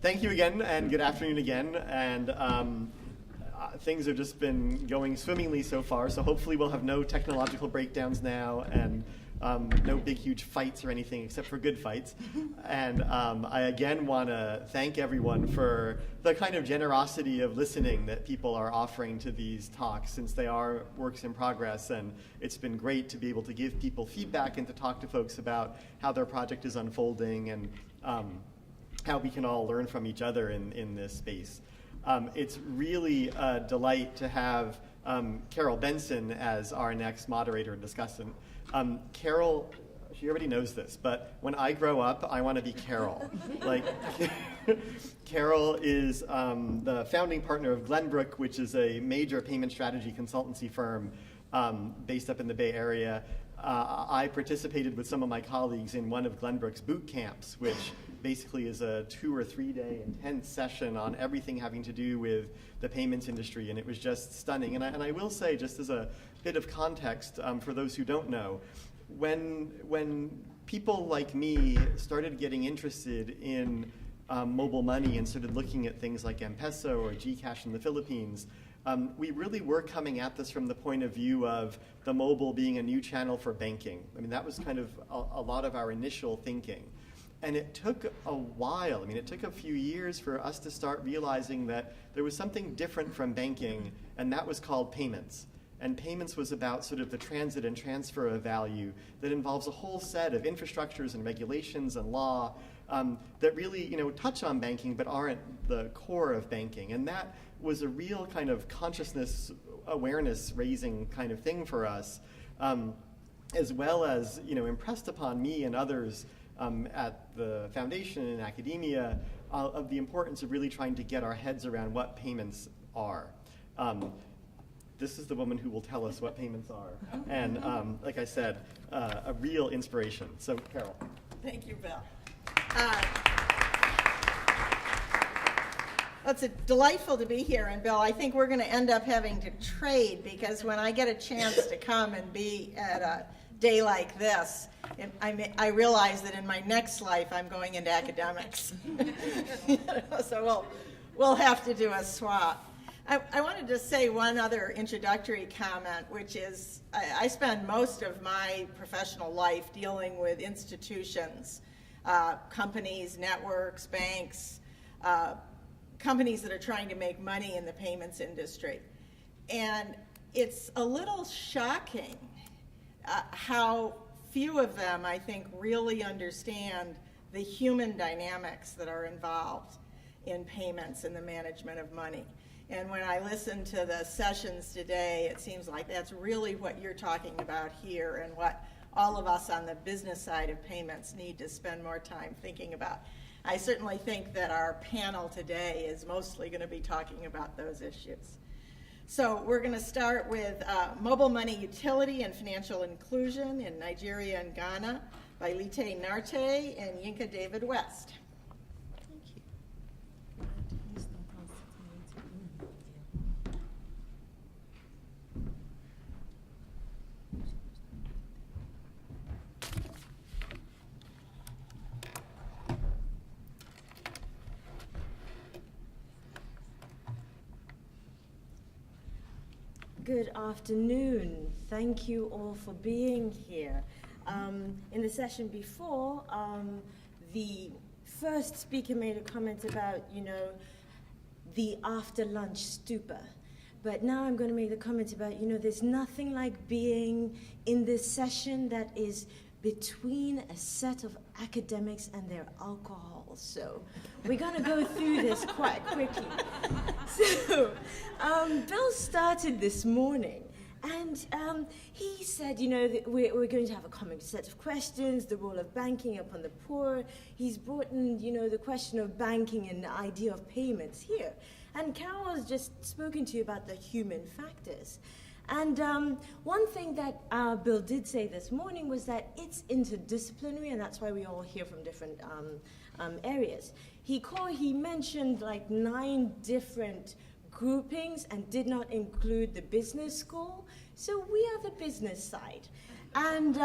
Thank you again, and good afternoon again. And things have just been going swimmingly so far, so hopefully we'll have no technological breakdowns now, and no big, huge fights or anything, except for good fights. And I again want to thank everyone for the kind of generosity of listening that people are offering to these talks, since they are works in progress. And it's been great to be able to give people feedback and to talk to folks about how their project is unfolding and how we can all learn from each other in this space. It's really a delight to have Carol Benson as our next moderator and discussant. Carol, she already knows this, but when I grow up, I want to be Carol. Like, Carol is the founding partner of Glenbrook, which is a major payment strategy consultancy firm based up in the Bay Area. I participated with some of my colleagues in one of Glenbrook's boot camps, which basically is a 2 or 3 day intense session on everything having to do with the payments industry, and it was just stunning. And I will say, just as a bit of context for those who don't know, when people like me started getting interested in mobile money and started looking at things like M-Peso or Gcash in the Philippines, we really were coming at this from the point of view of the mobile being a new channel for banking. I mean, that was kind of a lot of our initial thinking. And it took a while. I mean, it took a few years for us to start realizing that there was something different from banking, and that was called payments. And payments was about sort of the transit and transfer of value that involves a whole set of infrastructures and regulations and law that really, touch on banking but aren't the core of banking. And that was a real kind of consciousness awareness raising kind of thing for us, as well as, impressed upon me and others at the foundation and academia of the importance of really trying to get our heads around what payments are. This is the woman who will tell us what payments are. And like I said, a real inspiration. So, Carol. Thank you, Bill. It's delightful to be here. And Bill, I think we're going to end up having to trade, because when I get a chance to come and be at a day like this, I realize that in my next life I'm going into academics. So we'll have to do a swap. I wanted to say one other introductory comment, which is I spend most of my professional life dealing with institutions, companies, networks, banks, companies that are trying to make money in the payments industry. And it's a little shocking how few of them, I think, really understand the human dynamics that are involved in payments and the management of money. And when I listen to the sessions today, it seems like that's really what you're talking about here, and what all of us on the business side of payments need to spend more time thinking about. I certainly think that our panel today is mostly going to be talking about those issues. So we're going to start with Mobile Money Utility and Financial Inclusion in Nigeria and Ghana by Lite Narte and Yinka David West. Good afternoon. Thank you all for being here. In the session before, the first speaker made a comment about, the after lunch stupor. But now I'm going to make the comment about, there's nothing like being in this session that is between a set of academics and their alcohol. So we're going to go through this quite quickly. So Bill started this morning, and he said, that we're going to have a common set of questions, the role of banking upon the poor. He's brought in, the question of banking and the idea of payments here. And Carol has just spoken to you about the human factors. And one thing that Bill did say this morning was that it's interdisciplinary, and that's why we all hear from different areas. He mentioned like 9 different groupings and did not include the business school. So we are the business side. And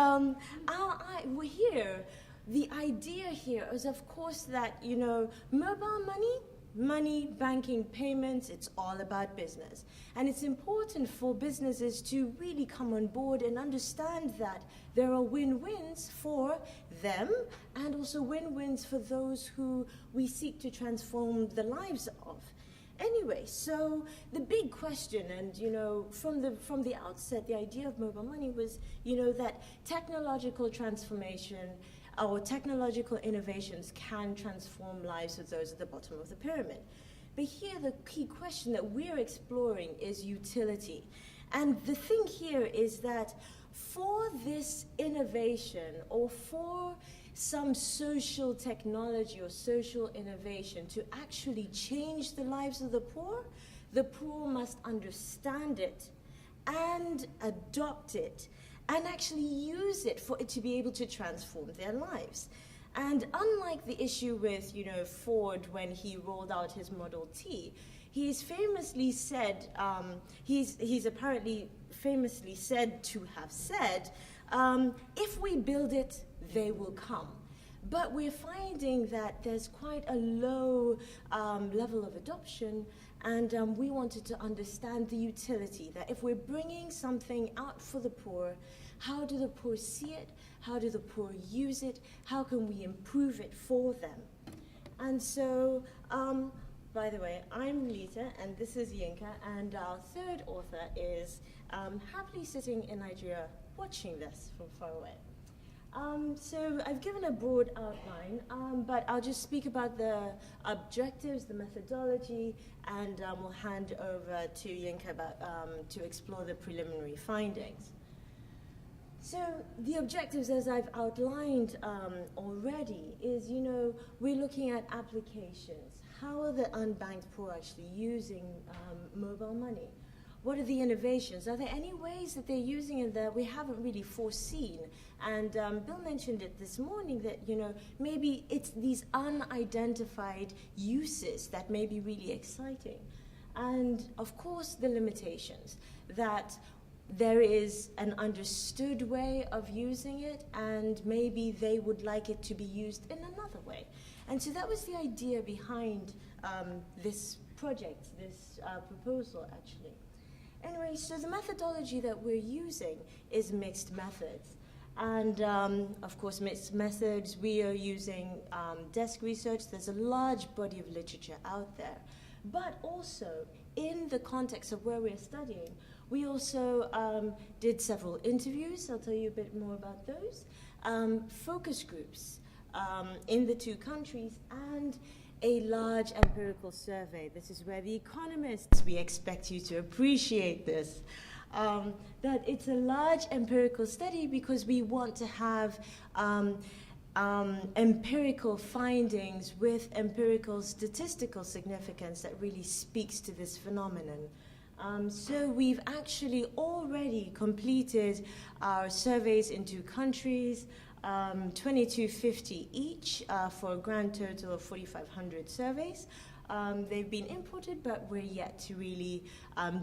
we're here the idea here is, of course, that, mobile money, banking, payments, it's all about business. And it's important for businesses to really come on board and understand that there are win-wins for them and also win-wins for those who we seek to transform the lives of. Anyway, so the big question, and from the outset, the idea of mobile money was, that technological transformation or technological innovations can transform lives of those at the bottom of the pyramid. But here, the key question that we're exploring is utility. And the thing here is that for this innovation or for some social technology or social innovation to actually change the lives of the poor must understand it and adopt it and actually use it for it to be able to transform their lives. And unlike the issue with, Ford when he rolled out his Model T, he's famously said, he's apparently famously said to have said, if we build it, they will come. But we're finding that there's quite a low level of adoption, and we wanted to understand the utility, that if we're bringing something out for the poor, how do the poor see it? How do the poor use it? How can we improve it for them? And so, by the way, I'm Lita, and this is Yinka, and our third author is happily sitting in Nigeria watching this from far away. So I've given a broad outline, but I'll just speak about the objectives, the methodology, and we'll hand over to Yinka to explore the preliminary findings. So the objectives, as I've outlined already, is, we're looking at applications. How are the unbanked poor actually using mobile money? What are the innovations? Are there any ways that they're using it that we haven't really foreseen? And Bill mentioned it this morning that, maybe it's these unidentified uses that may be really exciting. And of course, the limitations, that there is an understood way of using it, and maybe they would like it to be used in another way. And so that was the idea behind this project, this proposal, actually. Anyway, so the methodology that we're using is mixed methods. And of course, mixed methods, we are using desk research. There's a large body of literature out there. But also, in the context of where we're studying, we also did several interviews. I'll tell you a bit more about those. Focus groups in the two countries, and a large empirical survey. This is where the economists, we expect you to appreciate this, that it's a large empirical study because we want to have empirical findings with empirical statistical significance that really speaks to this phenomenon. So we've actually already completed our surveys in two countries, 2250 each for a grand total of 4,500 surveys. They've been imported, but we're yet to really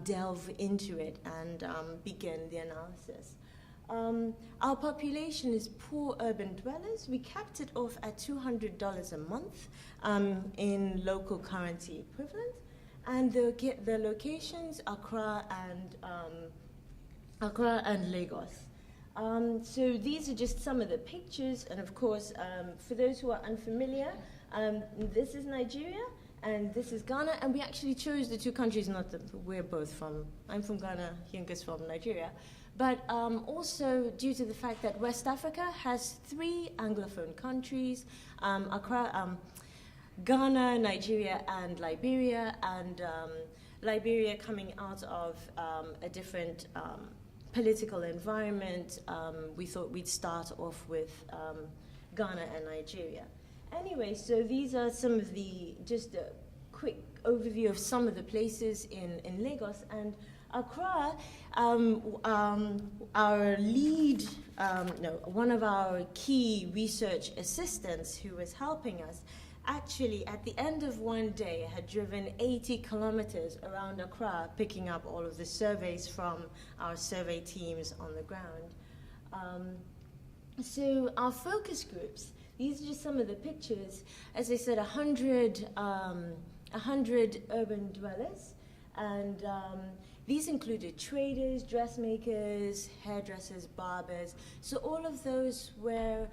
delve into it and begin the analysis. Our population is poor urban dwellers. We capped it off at $200 a month in local currency equivalent. And the locations, Accra and Lagos. So these are just some of the pictures, and of course, for those who are unfamiliar, this is Nigeria, and this is Ghana, and we actually chose the two countries, not that we're both from, I'm from Ghana, Yinka's from Nigeria, but also due to the fact that West Africa has 3 Anglophone countries, Ghana, Nigeria, and Liberia, and Liberia coming out of a different political environment. We thought we'd start off with Ghana and Nigeria. Anyway, so these are some of just a quick overview of some of the places in Lagos. And Accra, our lead, one of our key research assistants who was helping us, actually, at the end of one day, had driven 80 kilometers around Accra, picking up all of the surveys from our survey teams on the ground. So our focus groups, These are just some of the pictures. As I said, 100 urban dwellers, and these included traders, dressmakers, hairdressers, barbers. So all of those where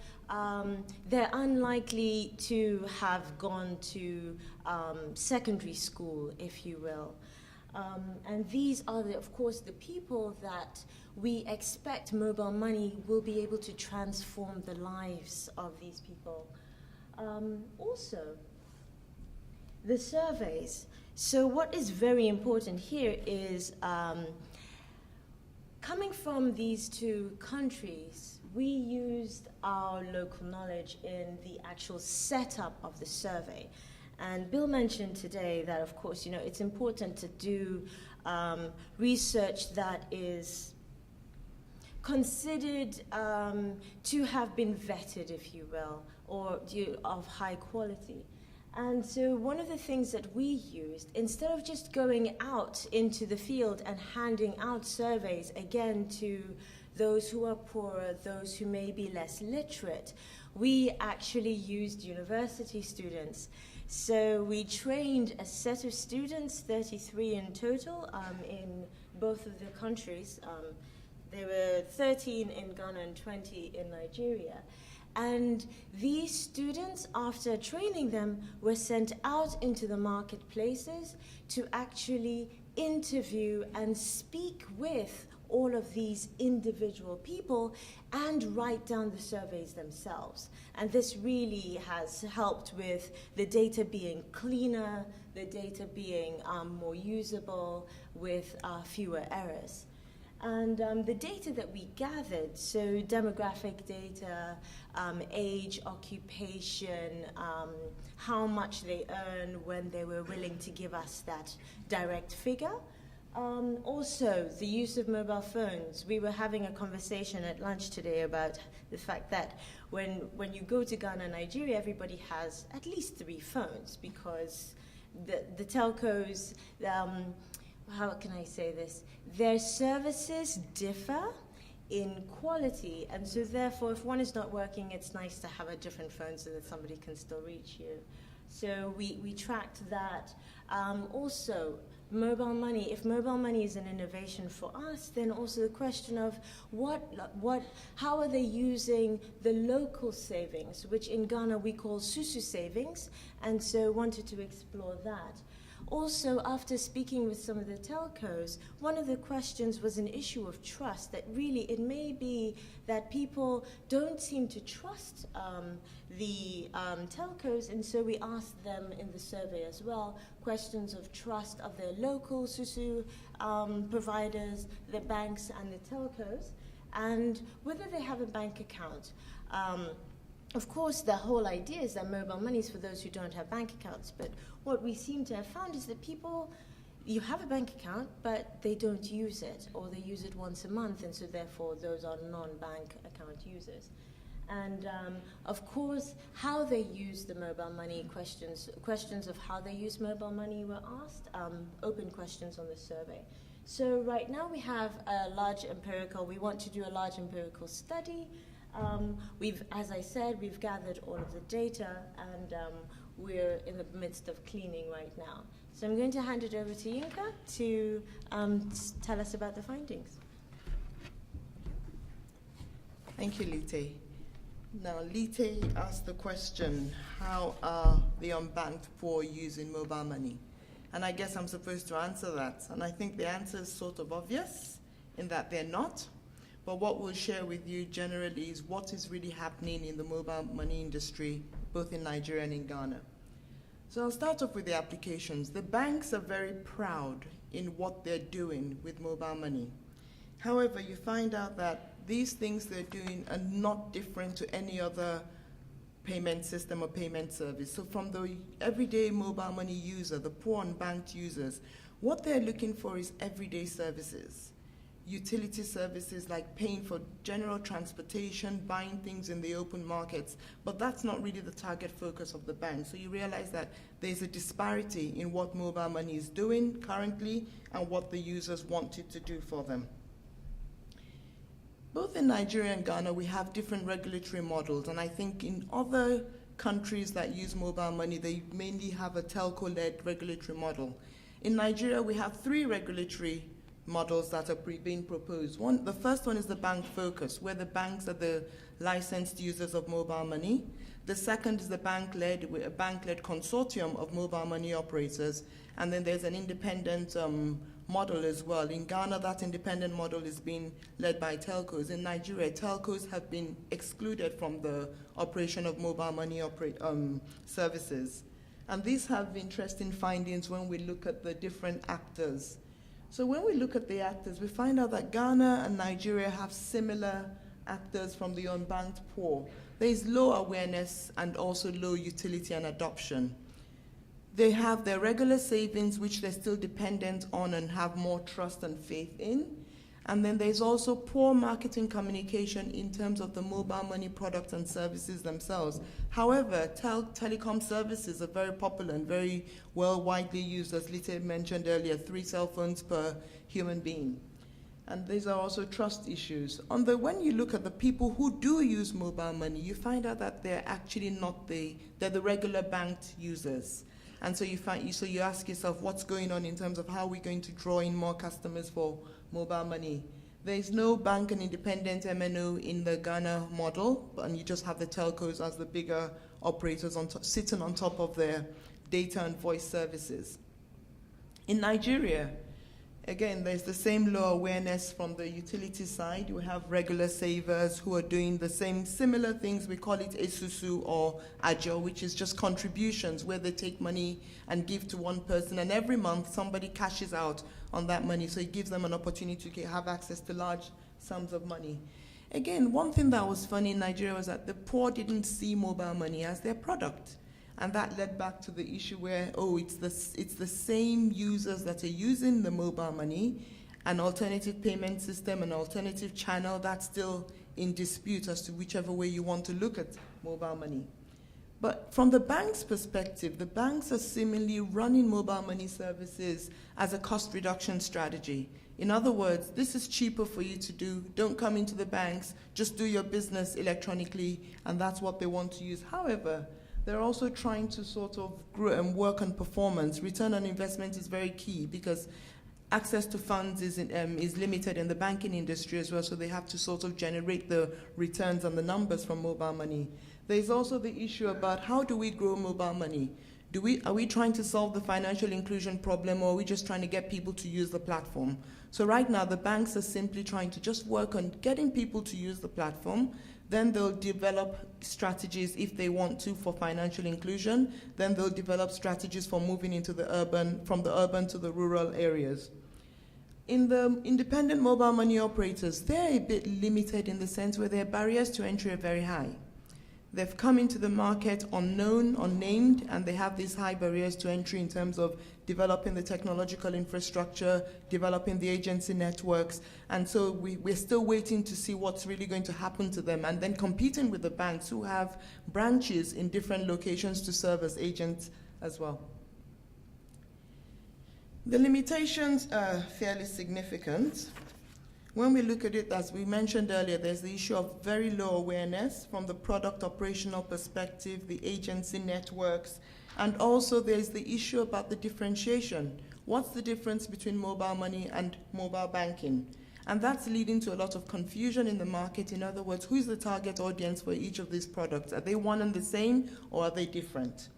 they're unlikely to have gone to secondary school, if you will. And these are, of course, the people that we expect mobile money will be able to transform the lives of these people. Also, the surveys. So what is very important here is coming from these two countries, we used our local knowledge in the actual setup of the survey. And Bill mentioned today that, of course, it's important to do research that is considered to have been vetted, if you will, or of high quality. And so one of the things that we used, instead of just going out into the field and handing out surveys, again, to those who are poorer, those who may be less literate, we actually used university students. So we trained a set of students, 33 in total, in both of the countries. There were 13 in Ghana and 20 in Nigeria. And these students, after training them, were sent out into the marketplaces to actually interview and speak with all of these individual people and write down the surveys themselves. And this really has helped with the data being cleaner, the data being more usable with fewer errors. And the data that we gathered, so demographic data, age, occupation, how much they earn when they were willing to give us that direct figure. Also, the use of mobile phones. We were having a conversation at lunch today about the fact that when you go to Ghana and Nigeria, everybody has at least 3 phones because the telcos, how can I say this? Their services differ in quality, and so therefore if one is not working, it's nice to have a different phone so that somebody can still reach you. So we tracked that. Also, mobile money. If mobile money is an innovation for us, then also the question of how are they using the local savings, which in Ghana we call susu savings, and so wanted to explore that. Also, after speaking with some of the telcos, one of the questions was an issue of trust, that really it may be that people don't seem to trust the telcos, and so we asked them in the survey as well questions of trust of their local susu providers, the banks and the telcos, and whether they have a bank account. Of course, the whole idea is that mobile money is for those who don't have bank accounts, but what we seem to have found is that people, you have a bank account, but they don't use it, or they use it once a month, and so therefore those are non-bank account users. And of course, how they use the mobile money, questions of how they use mobile money were asked, open questions on the survey. So right now we have we want to do a large empirical study. As I said, we've gathered all of the data, and we're in the midst of cleaning right now. So I'm going to hand it over to Yinka to tell us about the findings. Thank you, Lite. Now, Lite asked the question, how are the unbanked poor using mobile money? And I guess I'm supposed to answer that. And I think the answer is sort of obvious in that they're not. But what we'll share with you generally is what is really happening in the mobile money industry, both in Nigeria and in Ghana. So I'll start off with the applications. The banks are very proud in what they're doing with mobile money. However, you find out that these things they're doing are not different to any other payment system or payment service. So from the everyday mobile money user, the poor unbanked users, what they're looking for is everyday services. Utility services like paying for general transportation, buying things in the open markets, but that's not really the target focus of the bank. So you realize that there's a disparity in what mobile money is doing currently and what the users want it to do for them. Both in Nigeria and Ghana, we have different regulatory models, and I think in other countries that use mobile money, they mainly have a telco-led regulatory model. In Nigeria, we have 3 regulatory models that are being proposed. The first one is the bank focus, where the banks are the licensed users of mobile money. The second is the bank-led consortium of mobile money operators, and then there's an independent model as well. In Ghana, that independent model is being led by telcos. In Nigeria, telcos have been excluded from the operation of mobile money services. And these have interesting findings when we look at the different actors. So when we look at the actors, we find out that Ghana and Nigeria have similar actors from the unbanked poor. There is low awareness and also low utility and adoption. They have their regular savings, which they're still dependent on and have more trust and faith in. And then there's also poor marketing communication in terms of the mobile money products and services themselves. However, telecom services are very popular and very well widely used, as Lita mentioned earlier, 3 cell phones per human being. And these are also trust issues. When you look at the people who do use mobile money, you find out that they're actually not they're the regular banked users. And so you ask yourself, what's going on in terms of how we're going to draw in more customers for mobile money? There is no bank and independent MNO in the Ghana model, and you just have the telcos as the bigger operators sitting on top of their data and voice services. In Nigeria, again, there's the same low awareness from the utility side. We have regular savers who are doing the same similar things. We call it Esusu or Ajo, which is just contributions where they take money and give to one person, and every month somebody cashes out on that money, so it gives them an opportunity to have access to large sums of money. Again, one thing that was funny in Nigeria was that the poor didn't see mobile money as their product. And that led back to the issue where, it's the same users that are using the mobile money, an alternative payment system, an alternative channel, that's still in dispute as to whichever way you want to look at mobile money. But from the bank's perspective, the banks are seemingly running mobile money services as a cost reduction strategy. In other words, this is cheaper for you to do. Don't come into the banks, just do your business electronically, and that's what they want to use. However, they're also trying to sort of grow and work on performance. Return on investment is very key because access to funds is limited in the banking industry as well, so they have to sort of generate the returns and the numbers from mobile money. There's also the issue about how do we grow mobile money? Are we trying to solve the financial inclusion problem, or are we just trying to get people to use the platform? So right now, the banks are simply trying to just work on getting people to use the platform. Then they'll develop strategies if they want to for financial inclusion. Then they'll develop strategies for moving into from the urban to the rural areas. In the independent mobile money operators, they're a bit limited in the sense where their barriers to entry are very high. They've come into the market unknown, unnamed, and they have these high barriers to entry in terms of developing the technological infrastructure, developing the agency networks, and so we're still waiting to see what's really going to happen to them, and then competing with the banks who have branches in different locations to serve as agents as well. The limitations are fairly significant. When we look at it, as we mentioned earlier, there's the issue of very low awareness from the product operational perspective, the agency networks, and also there's the issue about the differentiation. What's the difference between mobile money and mobile banking? And that's leading to a lot of confusion in the market. In other words, who is the target audience for each of these products? Are they one and the same, or are they different?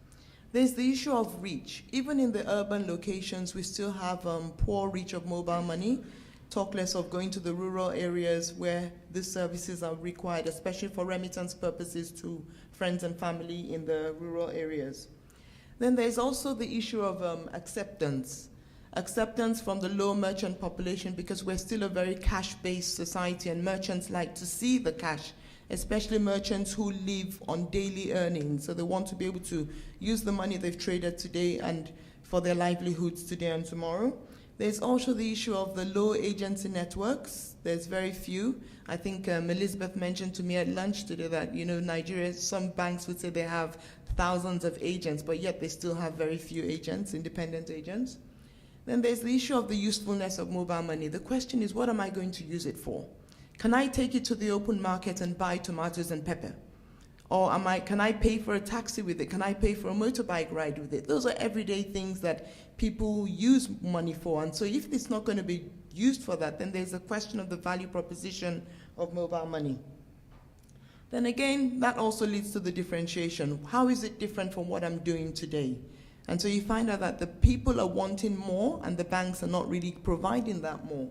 There's the issue of reach. Even in the urban locations, we still have poor reach of mobile money. Talk less of going to the rural areas where these services are required, especially for remittance purposes to friends and family in the rural areas. Then there's also the issue of acceptance. Acceptance from the low merchant population, because we're still a very cash-based society and merchants like to see the cash, especially merchants who live on daily earnings. So they want to be able to use the money they've traded today and for their livelihoods today and tomorrow. There's also the issue of the low agency networks. There's very few. I think Elizabeth mentioned to me at lunch today that, Nigeria, some banks would say they have thousands of agents, but yet they still have very few agents, independent agents. Then there's the issue of the usefulness of mobile money. The question is, what am I going to use it for? Can I take it to the open market and buy tomatoes and pepper? Or can I pay for a taxi with it? Can I pay for a motorbike ride with it? Those are everyday things that people use money for. And so if it's not going to be used for that, then there's a question of the value proposition of mobile money. Then again, that also leads to the differentiation. How is it different from what I'm doing today? And so you find out that the people are wanting more and the banks are not really providing that more.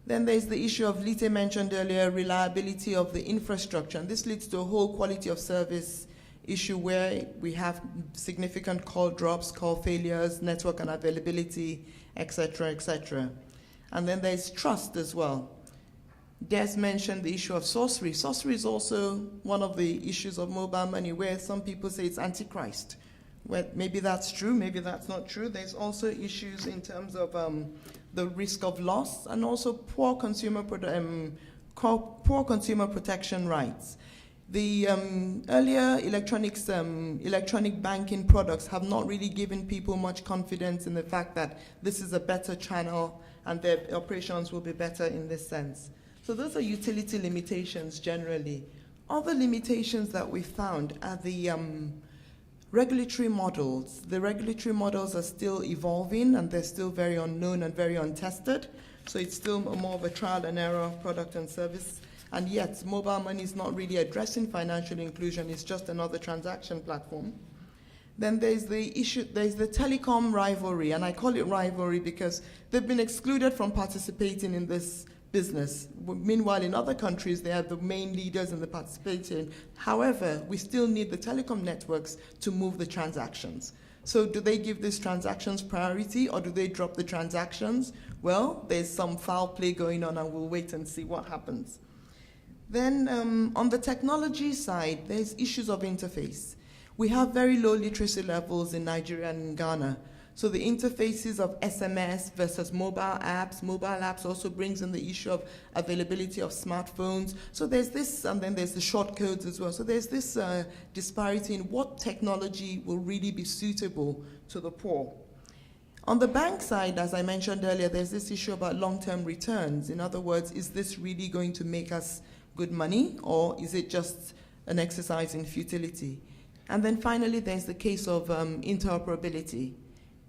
Then there's the issue of, Lite mentioned earlier, reliability of the infrastructure. And this leads to a whole quality of service issue where we have significant call drops, call failures, network unavailability, etc., etc. And then there's trust as well. Des mentioned the issue of sorcery. Sorcery is also one of the issues of mobile money where some people say it's antichrist. Well, maybe that's true, maybe that's not true. There's also issues in terms of the risk of loss and also poor consumer protection rights. The earlier electronic banking products have not really given people much confidence in the fact that this is a better channel and their operations will be better in this sense. So those are utility limitations generally. Other limitations that we found are the regulatory models. The regulatory models are still evolving and they're still very unknown and very untested. So it's still more of a trial and error product and service. And yet, mobile money is not really addressing financial inclusion. It's just another transaction platform. Then there's the issue, there's the telecom rivalry. And I call it rivalry because they've been excluded from participating in this business. Meanwhile, in other countries, they are the main leaders in the participating. However, we still need the telecom networks to move the transactions. So do they give these transactions priority or do they drop the transactions? Well, there's some foul play going on and we'll wait and see what happens. Then on the technology side, there's issues of interface. We have very low literacy levels in Nigeria and in Ghana. So the interfaces of SMS versus mobile apps also brings in the issue of availability of smartphones. So there's this, and then there's the short codes as well. So there's this disparity in what technology will really be suitable to the poor. On the bank side, as I mentioned earlier, there's this issue about long-term returns. In other words, is this really going to make us good money, or is it just an exercise in futility? And then finally, there's the case of interoperability.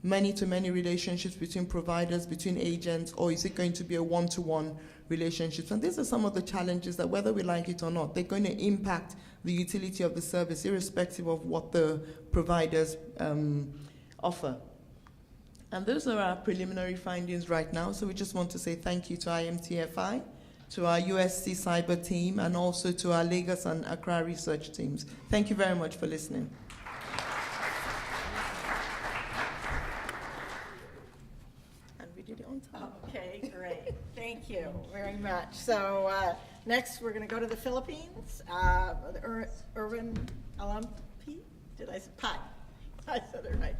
Many-to-many relationships between providers, between agents, or is it going to be a one-to-one relationship? And these are some of the challenges that, whether we like it or not, they're going to impact the utility of the service, irrespective of what the providers offer. And those are our preliminary findings right now. So we just want to say thank you to IMTFI, to our USC cyber team, and also to our Lagos and Accra research teams. Thank you very much for listening. Okay, great. Thank you very much. So next we're going to go to the Philippines. Irwin Alampi? Did I say Pi? I said it right.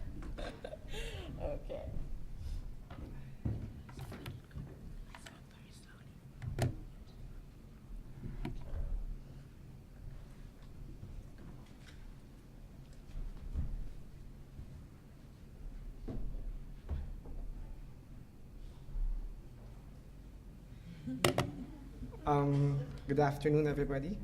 Okay. Good afternoon, everybody.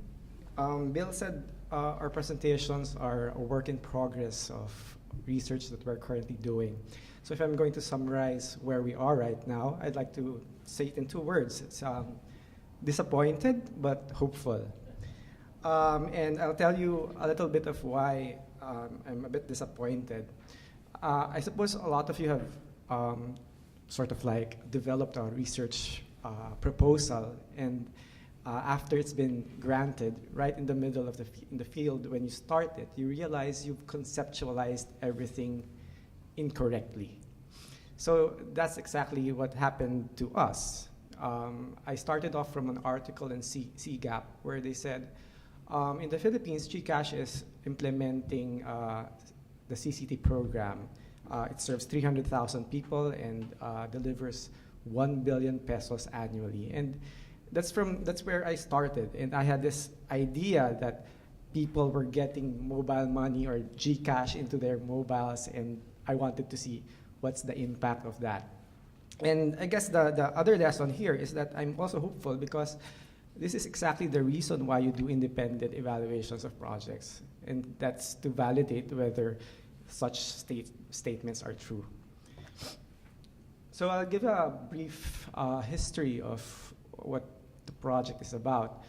Bill said our presentations are a work in progress of research that we're currently doing. So if I'm going to summarize where we are right now, I'd like to say it in 2 words. It's disappointed, but hopeful. And I'll tell you a little bit of why I'm a bit disappointed. I suppose a lot of you have sort of like developed a research proposal, and after it's been granted, right in the middle of the field, when you start it, you realize you've conceptualized everything incorrectly. So that's exactly what happened to us. I started off from an article in CGAP where they said, in the Philippines, GCash is implementing the CCT program. It serves 300,000 people and delivers 1 billion pesos annually. And that's where I started. And I had this idea that people were getting mobile money or GCash into their mobiles, and I wanted to see what's the impact of that. And I guess the other lesson here is that I'm also hopeful because this is exactly the reason why you do independent evaluations of projects. And that's to validate whether such statements are true. So I'll give a brief history of what the project is about.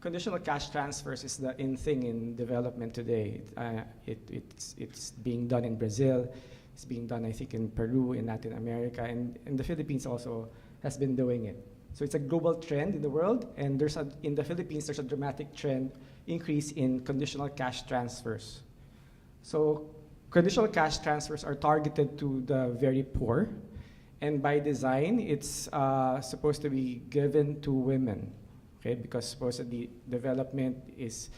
Conditional cash transfers is the in thing in development today. It's being done in Brazil. It's being done, I think, in Peru, in Latin America, and the Philippines also has been doing it. So it's a global trend in the world, and in the Philippines, there's a dramatic trend increase in conditional cash transfers. So conditional cash transfers are targeted to the very poor, and by design, it's supposed to be given to women, okay? Because supposedly development is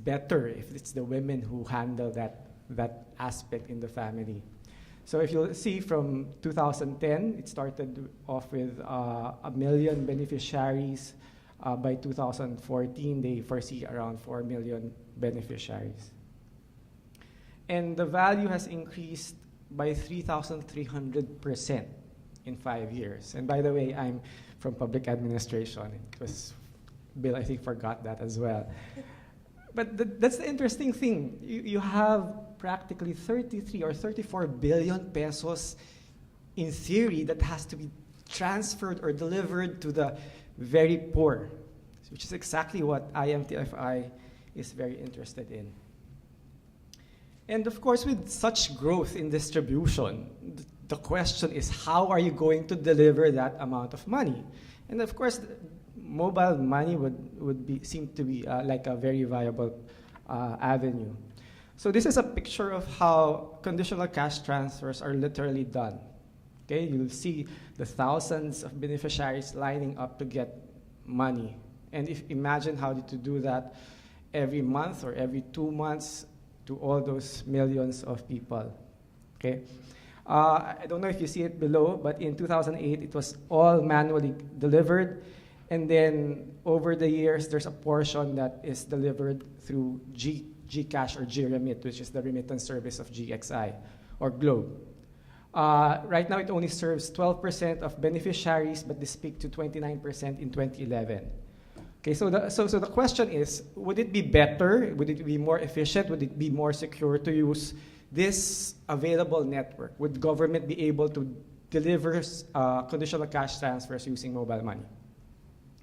better if it's the women who handle that aspect in the family. So if you'll see from 2010, it started off with 1 million beneficiaries. By 2014, they foresee around 4 million beneficiaries. And the value has increased by 3,300% in 5 years. And by the way, I'm from public administration. It was, Bill, I think, forgot that as well. But that's the interesting thing. You have practically 33 or 34 billion pesos in theory that has to be transferred or delivered to the very poor, which is exactly what IMTFI is very interested in. And of course, with such growth in distribution, the question is, how are you going to deliver that amount of money? And of course, mobile money would seem to be like a very viable avenue. So this is a picture of how conditional cash transfers are literally done. Okay, you'll see the thousands of beneficiaries lining up to get money. And imagine how to do that every month or every 2 months to all those millions of people. Okay, I don't know if you see it below, but in 2008, it was all manually delivered. And then over the years, there's a portion that is delivered through GCash or GRemit, which is the remittance service of GXI or Globe. Right now, it only serves 12% of beneficiaries, but this peaked to 29% in 2011. Okay, so the question is, would it be better? Would it be more efficient? Would it be more secure to use this available network? Would government be able to deliver conditional cash transfers using mobile money?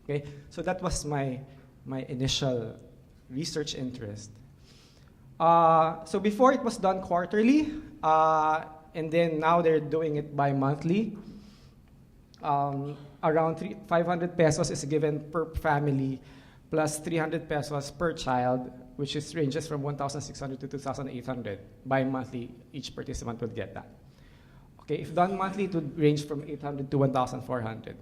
Okay, so that was my initial research interest. So before it was done quarterly, and then now they're doing it bi-monthly. Around 500 pesos is given per family, plus 300 pesos per child, which ranges from 1,600 to 2,800. Bi-monthly, each participant would get that. Okay, if done monthly, it would range from 800 to 1,400.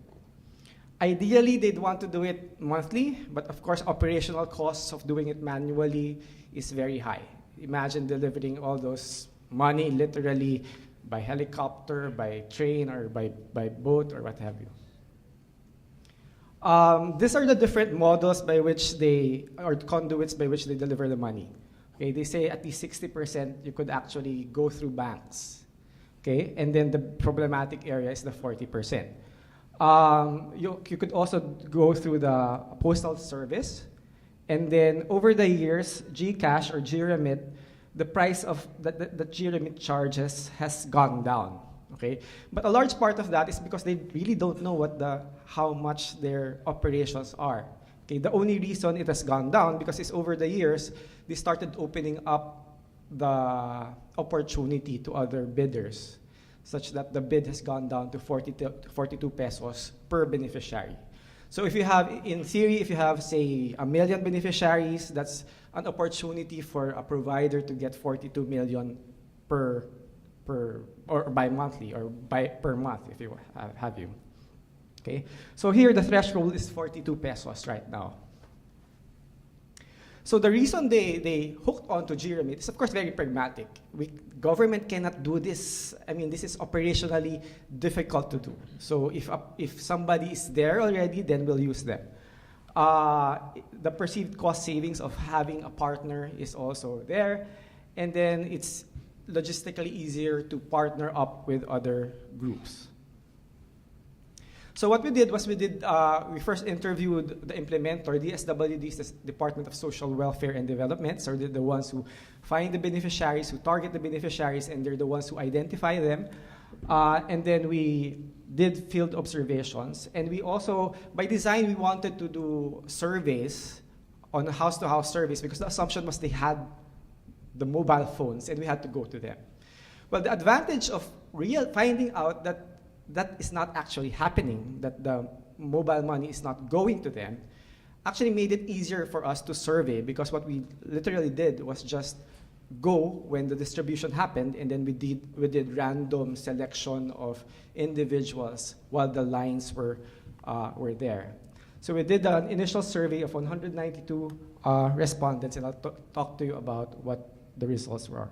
Ideally, they'd want to do it monthly, but of course, operational costs of doing it manually is very high. Imagine delivering all those money literally by helicopter, by train, or by boat, or what have you. These are the different models by which or conduits by which they deliver the money. Okay, they say at least 60% you could actually go through banks. Okay, and then the problematic area is the 40%. You could also go through the postal service, and then over the years, GCash or GRemit, the price of the GRemit charges has gone down. Okay, but a large part of that is because they really don't know how much their operations are. Okay, the only reason it has gone down because it's over the years they started opening up the opportunity to other bidders, such that the bid has gone down to 42 pesos per beneficiary. So in theory, if you have, say, 1 million beneficiaries, that's an opportunity for a provider to get 42 million or bi-monthly, or per month, if you have you. Okay? So here, the threshold is 42 pesos right now. So the reason they hooked onto GRemit is, of course, very pragmatic. Government cannot do this. I mean, this is operationally difficult to do. So if somebody is there already, then we'll use them. The perceived cost savings of having a partner is also there. And then it's logistically easier to partner up with other groups. So what we did was we first interviewed the implementer. DSWD is the Department of Social Welfare and Development. So they're the ones who find the beneficiaries, who target the beneficiaries, and they're the ones who identify them. And then we did field observations. And we also, by design, we wanted to do surveys on house-to-house surveys because the assumption was they had the mobile phones and we had to go to them. Well, the advantage of finding out that that is not actually happening, that the mobile money is not going to them, actually made it easier for us to survey, because what we literally did was just go when the distribution happened, and then we did random selection of individuals while the lines were there. So we did an initial survey of 192 respondents, and I'll talk to you about what the results were.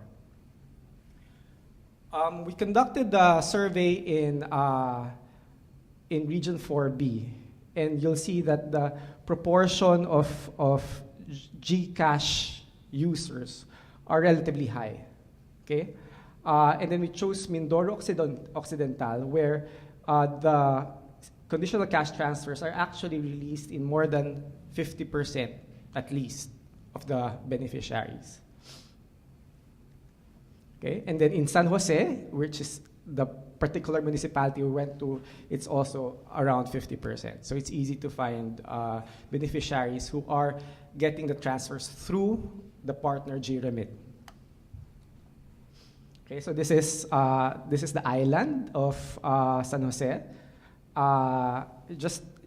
We conducted the survey in Region 4B, and you'll see that the proportion of GCash users are relatively high. Okay, and then we chose Mindoro Occidental, where the conditional cash transfers are actually released in more than 50% at least of the beneficiaries. Okay, and then in San Jose, which is the particular municipality we went to, it's also around 50%. So it's easy to find beneficiaries who are getting the transfers through the partner GRemit. Okay, so this is the island of San Jose.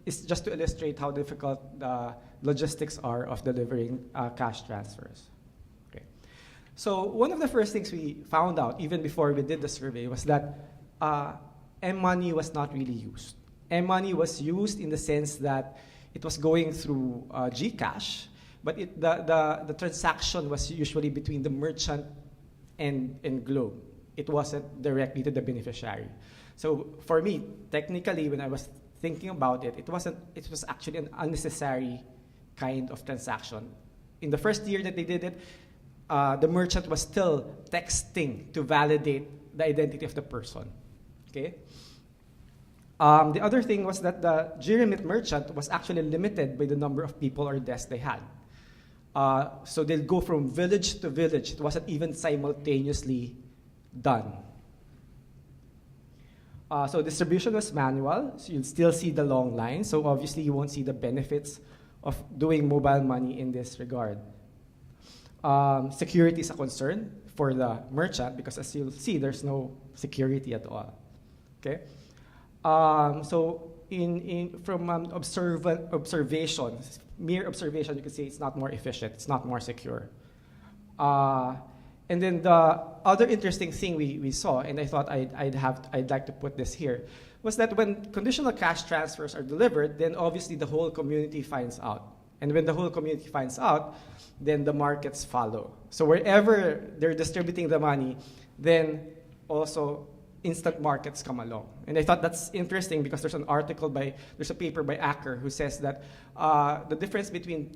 It's just to illustrate how difficult the logistics are of delivering cash transfers. So one of the first things we found out, even before we did the survey, was that M-Money was not really used. M-Money was used in the sense that it was going through GCash, but the transaction was usually between the merchant and Globe. It wasn't directly to the beneficiary. So for me, technically, when I was thinking about it, it was actually an unnecessary kind of transaction. In the first year that they did it, the merchant was still texting to validate the identity of the person. Okay. The other thing was that the GRemit merchant was actually limited by the number of people or desks they had. So they'll go from village to village. It wasn't even simultaneously done. So distribution was manual, so you'll still see the long line. So obviously you won't see the benefits of doing mobile money in this regard. Security is a concern for the merchant because, as you'll see, there's no security at all. Okay, so from observation, mere observation, you can say it's not more efficient, it's not more secure. And then the other interesting thing we saw, and I thought I'd like to put this here, was that when conditional cash transfers are delivered, then obviously the whole community finds out. And when the whole community finds out, then the markets follow. So wherever they're distributing the money, then also instant markets come along. And I thought that's interesting because there's a paper by Acker who says that the difference between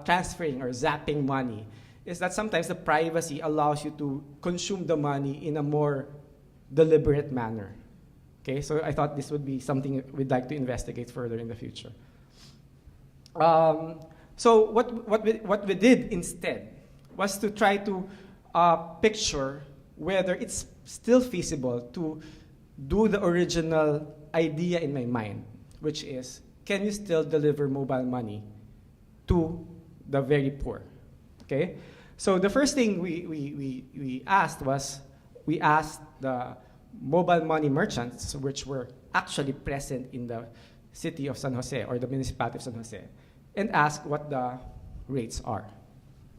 transferring or zapping money is that sometimes the privacy allows you to consume the money in a more deliberate manner. Okay, so I thought this would be something we'd like to investigate further in the future. So what we did instead was to try to picture whether it's still feasible to do the original idea in my mind, which is, can you still deliver mobile money to the very poor? Okay, so the first thing we asked was, we asked the mobile money merchants, which were actually present in the city of San Jose or the municipality of San Jose, and ask what the rates are.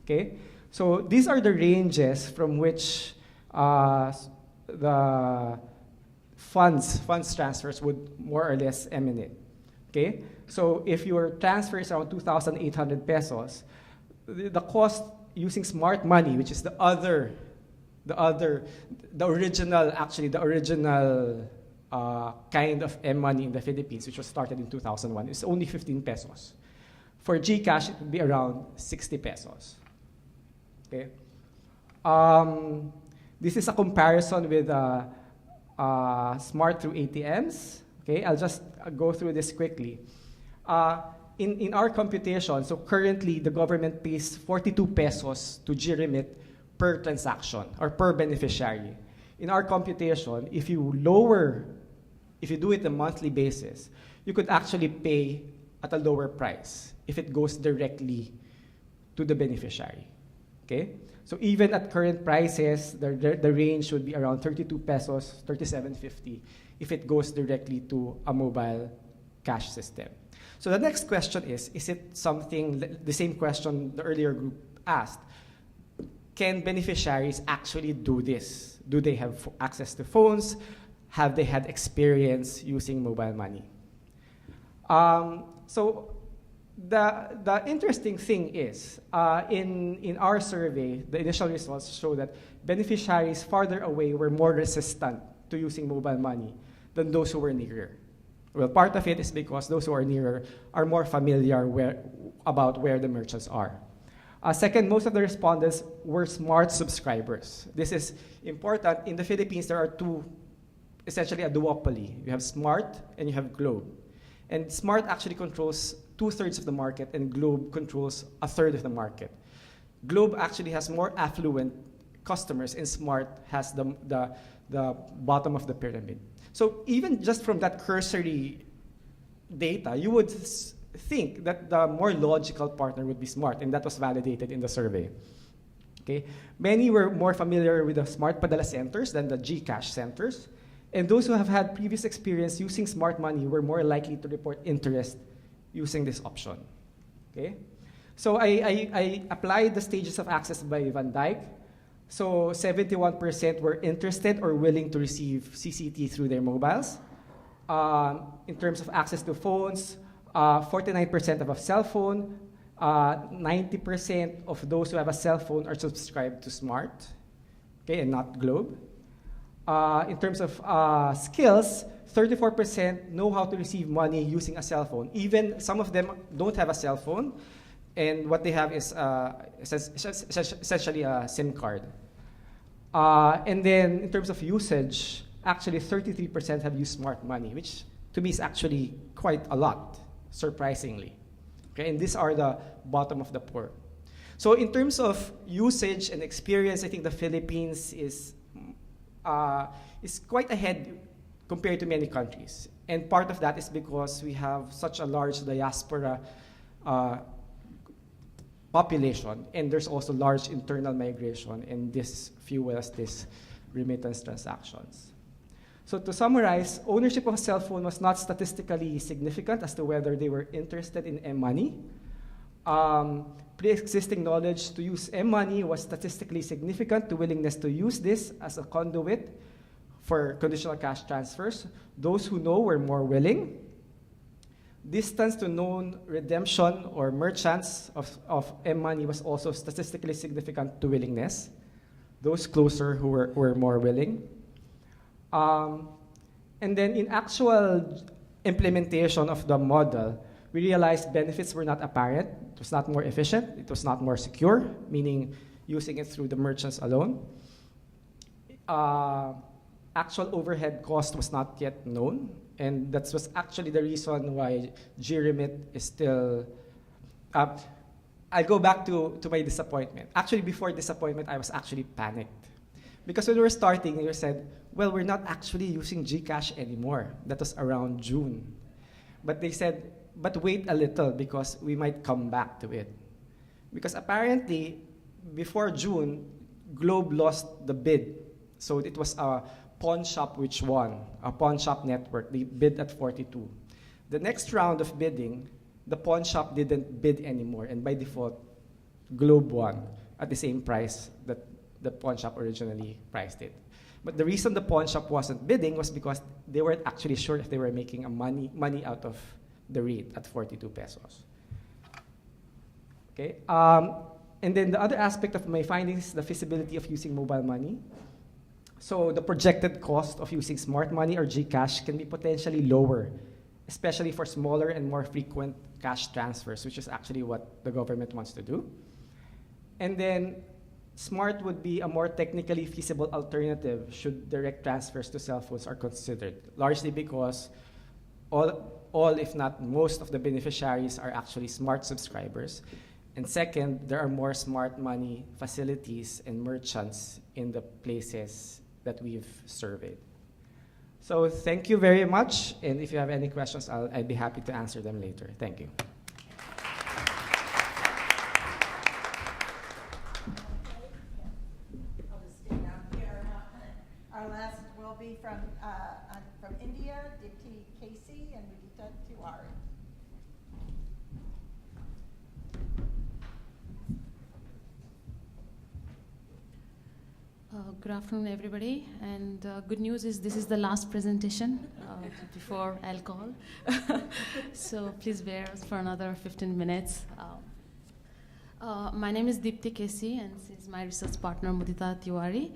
Okay, so these are the ranges from which the funds transfers would more or less emanate. Okay, so if your transfer is around 2,800 pesos, the cost using smart money, which is the original kind of M-Money in the Philippines, which was started in 2001, is only 15 pesos. For GCash, it would be around 60 pesos. Okay. This is a comparison with smart through ATMs. Okay, I'll just go through this quickly. In our computation, so currently the government pays 42 pesos to GRemit per transaction or per beneficiary. In our computation, if you do it on a monthly basis, you could actually pay at a lower price if it goes directly to the beneficiary. Okay? So even at current prices, the range would be around 32 pesos, 37.50 if it goes directly to a mobile cash system. So the next question is it something, the same question the earlier group asked, can beneficiaries actually do this? Do they have access to phones? Have they had experience using mobile money? So the interesting thing is, in our survey, the initial results show that beneficiaries farther away were more resistant to using mobile money than those who were nearer. Well, part of it is because those who are nearer are more familiar about where the merchants are. Second, most of the respondents were smart subscribers. This is important. In the Philippines, there are two, essentially a duopoly. You have Smart and you have Globe. And Smart actually controls 2/3 of the market, and Globe controls 1/3 of the market. Globe actually has more affluent customers, and Smart has the bottom of the pyramid. So even just from that cursory data, you would think that the more logical partner would be Smart, and that was validated in the survey. Okay? Many were more familiar with the Smart Padala centers than the GCash centers, and those who have had previous experience using Smart Money were more likely to report interest using this option. Okay? So I applied the stages of access by Van Dyke. So 71% were interested or willing to receive CCT through their mobiles. In terms of access to phones, 49% have a cell phone. 90% of those who have a cell phone are subscribed to Smart, okay, and not Globe. In terms of skills, 34% know how to receive money using a cell phone. Even some of them don't have a cell phone, and what they have is essentially a SIM card. And then in terms of usage, actually 33% have used Smart Money, which to me is actually quite a lot, surprisingly. Okay, and these are the bottom of the poor. So in terms of usage and experience, I think the Philippines is quite ahead compared to many countries. And part of that is because we have such a large diaspora population, and there's also large internal migration, and this fuels this remittance transactions. So to summarize, ownership of a cell phone was not statistically significant as to whether they were interested in M-Money. Pre-existing knowledge to use M-Money was statistically significant to willingness to use this as a conduit for conditional cash transfers. Those who know were more willing. Distance to known redemption or merchants of M-Money was also statistically significant to willingness. Those closer who were more willing. And then in actual implementation of the model, we realized benefits were not apparent. It was not more efficient. It was not more secure, meaning using it through the merchants alone. Actual overhead cost was not yet known, and that was actually the reason why GRemit is still... I'll go back to my disappointment. Actually, before disappointment, I was actually panicked. Because when we were starting, we said, well, we're not actually using GCash anymore. That was around June. But they said, but wait a little because we might come back to it. Because apparently, before June, Globe lost the bid. So it was a pawn shop which won, a pawn shop network. They bid at 42. The next round of bidding, the pawn shop didn't bid anymore, and by default, Globe won at the same price that the pawn shop originally priced it. But the reason the pawn shop wasn't bidding was because they weren't actually sure if they were making money out of the rate at 42 pesos. Okay, and then the other aspect of my findings is the feasibility of using mobile money. So the projected cost of using Smart Money or GCash can be potentially lower, especially for smaller and more frequent cash transfers, which is actually what the government wants to do. And then Smart would be a more technically feasible alternative should direct transfers to cell phones are considered, largely because all, if not most of the beneficiaries are actually smart subscribers. And second, there are more smart money facilities and merchants in the places that we've surveyed. So thank you very much, and if you have any questions, I'd be happy to answer them later. Thank you. I'll just stay down here. Our last will be from India, Dipti Casey and Mudita Tiwari. Good afternoon, everybody. And good news is this is the last presentation before alcohol. So please bear us for another 15 minutes. My name is Dipti Casey, and this is my research partner, Mudita Tiwari.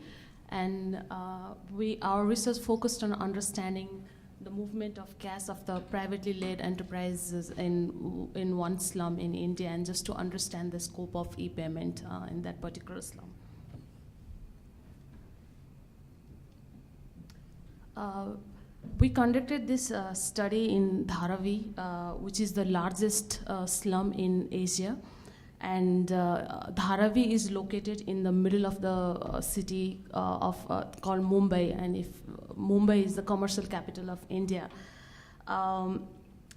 And our research focused on understanding the movement of cash of the privately led enterprises in one slum in India, and just to understand the scope of e-payment in that particular slum. We conducted this study in Dharavi, which is the largest slum in Asia. And Dharavi is located in the middle of the city called Mumbai. And if Mumbai is the commercial capital of India. And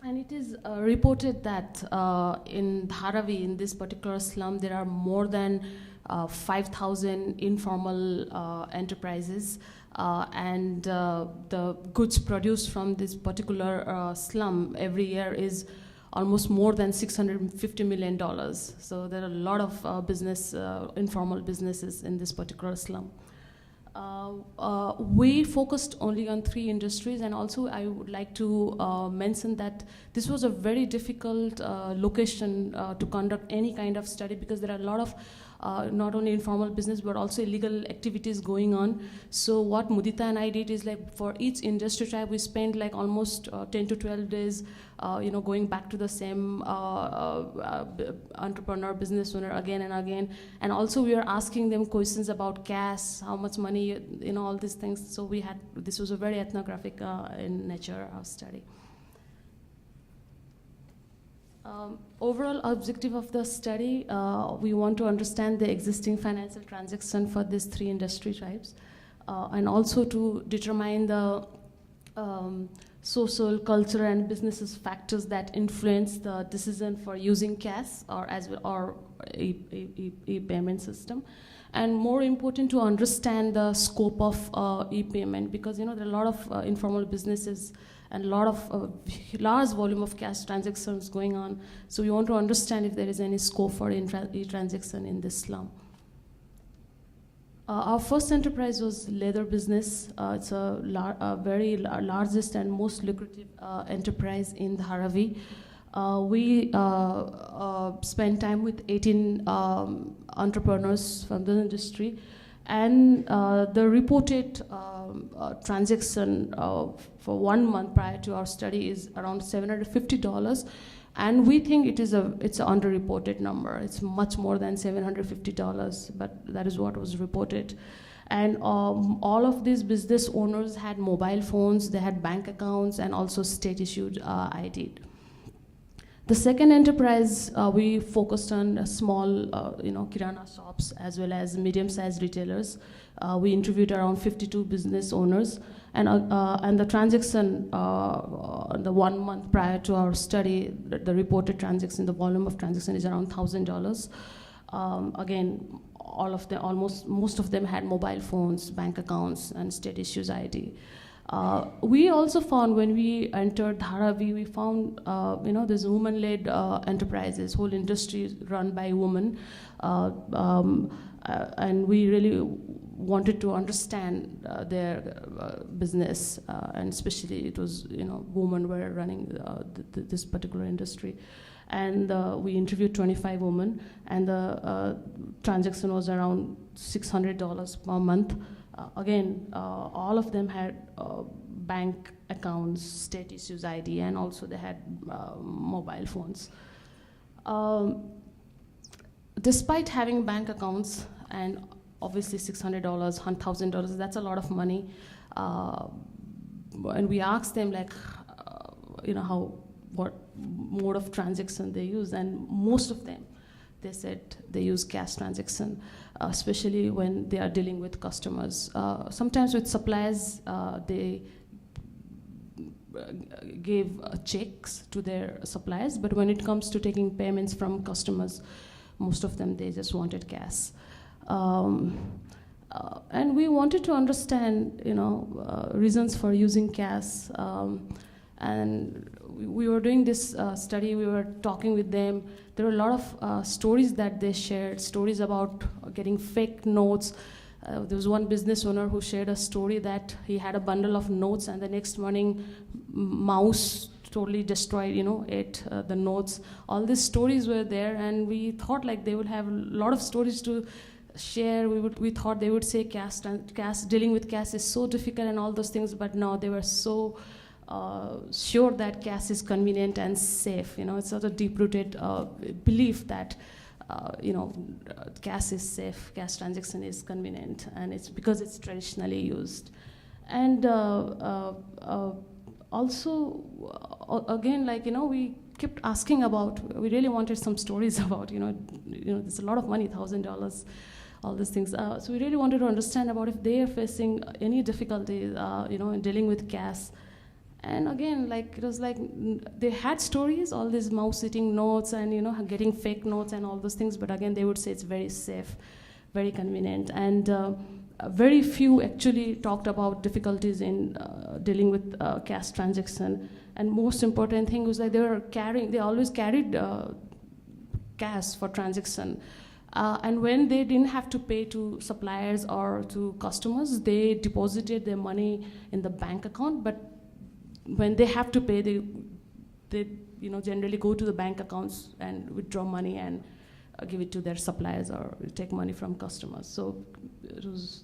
it is reported that in Dharavi, in this particular slum, there are more than 5,000 informal enterprises. And the goods produced from this particular slum every year is almost more than $650 million. So there are a lot of informal businesses in this particular slum. We focused only on 3 industries, and also I would like to mention that this was a very difficult location to conduct any kind of study, because there are a lot of not only informal business but also illegal activities going on. So what Mudita and I did is, like, for each industry type we spent like almost 10 to 12 days going back to the same entrepreneur, business owner again and again. And also we were asking them questions about cash, how much money, all these things. So this was a very ethnographic in nature study. Overall objective of the study, we want to understand the existing financial transaction for these 3 industry types, and also to determine the social, cultural, and business factors that influence the decision for using cash or e-payment system. And more important, to understand the scope of e-payment, because there are a lot of informal businesses and a lot of large volume of cash transactions going on. So we want to understand if there is any scope for e-transaction in this slum. Our first enterprise was leather business. It's a very largest and most lucrative enterprise in Dharavi. We spent time with 18 entrepreneurs from the industry, and the reported transaction for 1 month prior to our study is around $750, and we think it's an underreported number. It's much more than $750, but that is what was reported. And all of these business owners had mobile phones, they had bank accounts, and also state-issued ID. The second enterprise, we focused on small, kirana shops as well as medium-sized retailers. We interviewed around 52 business owners, and the transaction, the 1 month prior to our study, the reported transaction, the volume of transaction is around $1,000. Again, most of them had mobile phones, bank accounts, and state issues ID. We also found, when we entered Dharavi, we found these women-led enterprises, whole industry run by women, and we really wanted to understand their business, and especially it was women were running this particular industry. And we interviewed 25 women, and the transaction was around $600 per month. Again, all of them had bank accounts, state issues ID, and also they had mobile phones. Despite having bank accounts and obviously $600, $1,000, that's a lot of money. And we asked them, like, what mode of transaction they use, and most of them, they said they use cash transaction, especially when they are dealing with customers. Sometimes with suppliers, they give checks to their suppliers, but when it comes to taking payments from customers, most of them, they just wanted cash. And we wanted to understand, reasons for using cash. And we were doing this study, we were talking with them. There were a lot of stories that they shared, stories about getting fake notes. There was one business owner who shared a story that he had a bundle of notes, and the next morning, mouse totally destroyed, ate the notes. All these stories were there, and we thought like they would have a lot of stories to share. We thought they would say cash, dealing with cash is so difficult and all those things, but no, they were so sure that cash is convenient and safe. It's sort of deep-rooted belief that cash is safe, cash transaction is convenient, and it's because it's traditionally used. And also, again, we kept asking about, we really wanted some stories about, there's a lot of money, $1,000, all these things. So we really wanted to understand about if they are facing any difficulties, in dealing with cash. And again, it was like they had stories, all these mouse-eating notes and, getting fake notes and all those things, but again, they would say it's very safe, very convenient. And very few actually talked about difficulties in dealing with cash transaction. And most important thing was that they always carried cash for transaction. And when they didn't have to pay to suppliers or to customers, they deposited their money in the bank account, but when they have to pay, they generally go to the bank accounts and withdraw money and give it to their suppliers or take money from customers. So it was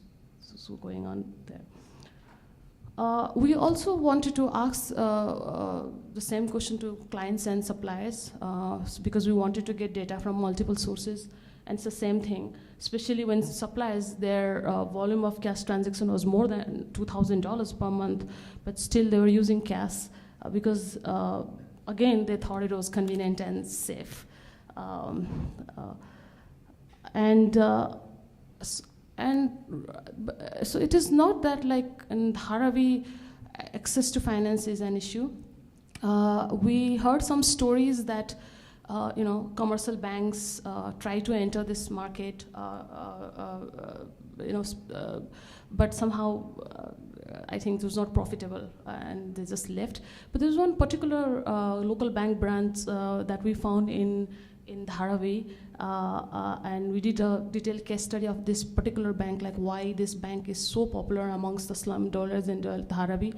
going on there. We also wanted to ask the same question to clients and suppliers because we wanted to get data from multiple sources, and it's the same thing, especially when suppliers, their volume of cash transaction was more than $2,000 per month, but still they were using cash because, again, they thought it was convenient and safe. So it is not that in Dharavi, access to finance is an issue. We heard some stories that commercial banks try to enter this market, but somehow I think it was not profitable and they just left. But there's one particular local bank branch that we found in Dharavi, and we did a detailed case study of this particular bank, why this bank is so popular amongst the slum dwellers in Dharavi.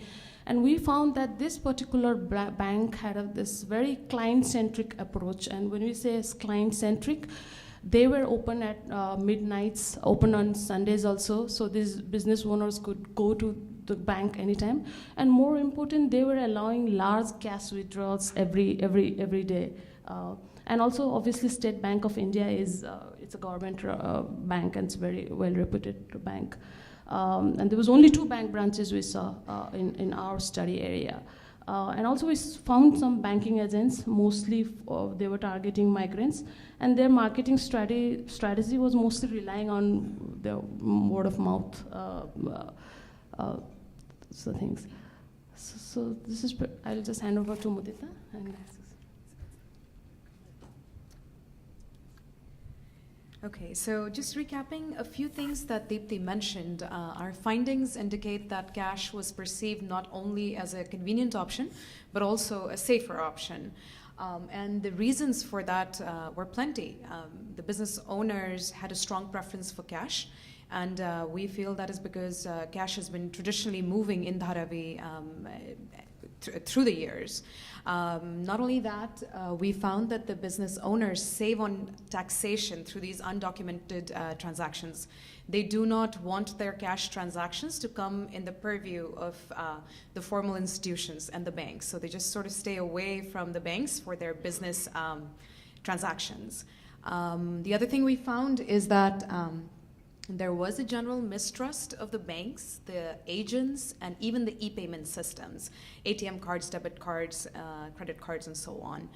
And we found that this particular bank had this very client-centric approach. And when we say client-centric, they were open at midnights, open on Sundays also, so these business owners could go to the bank anytime. And more important, they were allowing large cash withdrawals every day. And also, obviously, State Bank of India it's a government bank, and it's a very well-reputed bank. And there was only 2 bank branches we saw in our study area. And also we found some banking agents, mostly they were targeting migrants, and their marketing strategy was mostly relying on the word of mouth things. So this is, I'll just hand over to Mudita. Okay, so just recapping a few things that Deepthi mentioned. Our findings indicate that cash was perceived not only as a convenient option, but also a safer option. And the reasons for that were plenty. The business owners had a strong preference for cash, and we feel that is because cash has been traditionally moving in Dharavi through the years. Not only that, we found that the business owners save on taxation through these undocumented transactions. They do not want their cash transactions to come in the purview of the formal institutions and the banks. So they just sort of stay away from the banks for their business transactions. The other thing we found is that There was a general mistrust of the banks, the agents, and even the e-payment systems, ATM cards, debit cards, credit cards, and so on.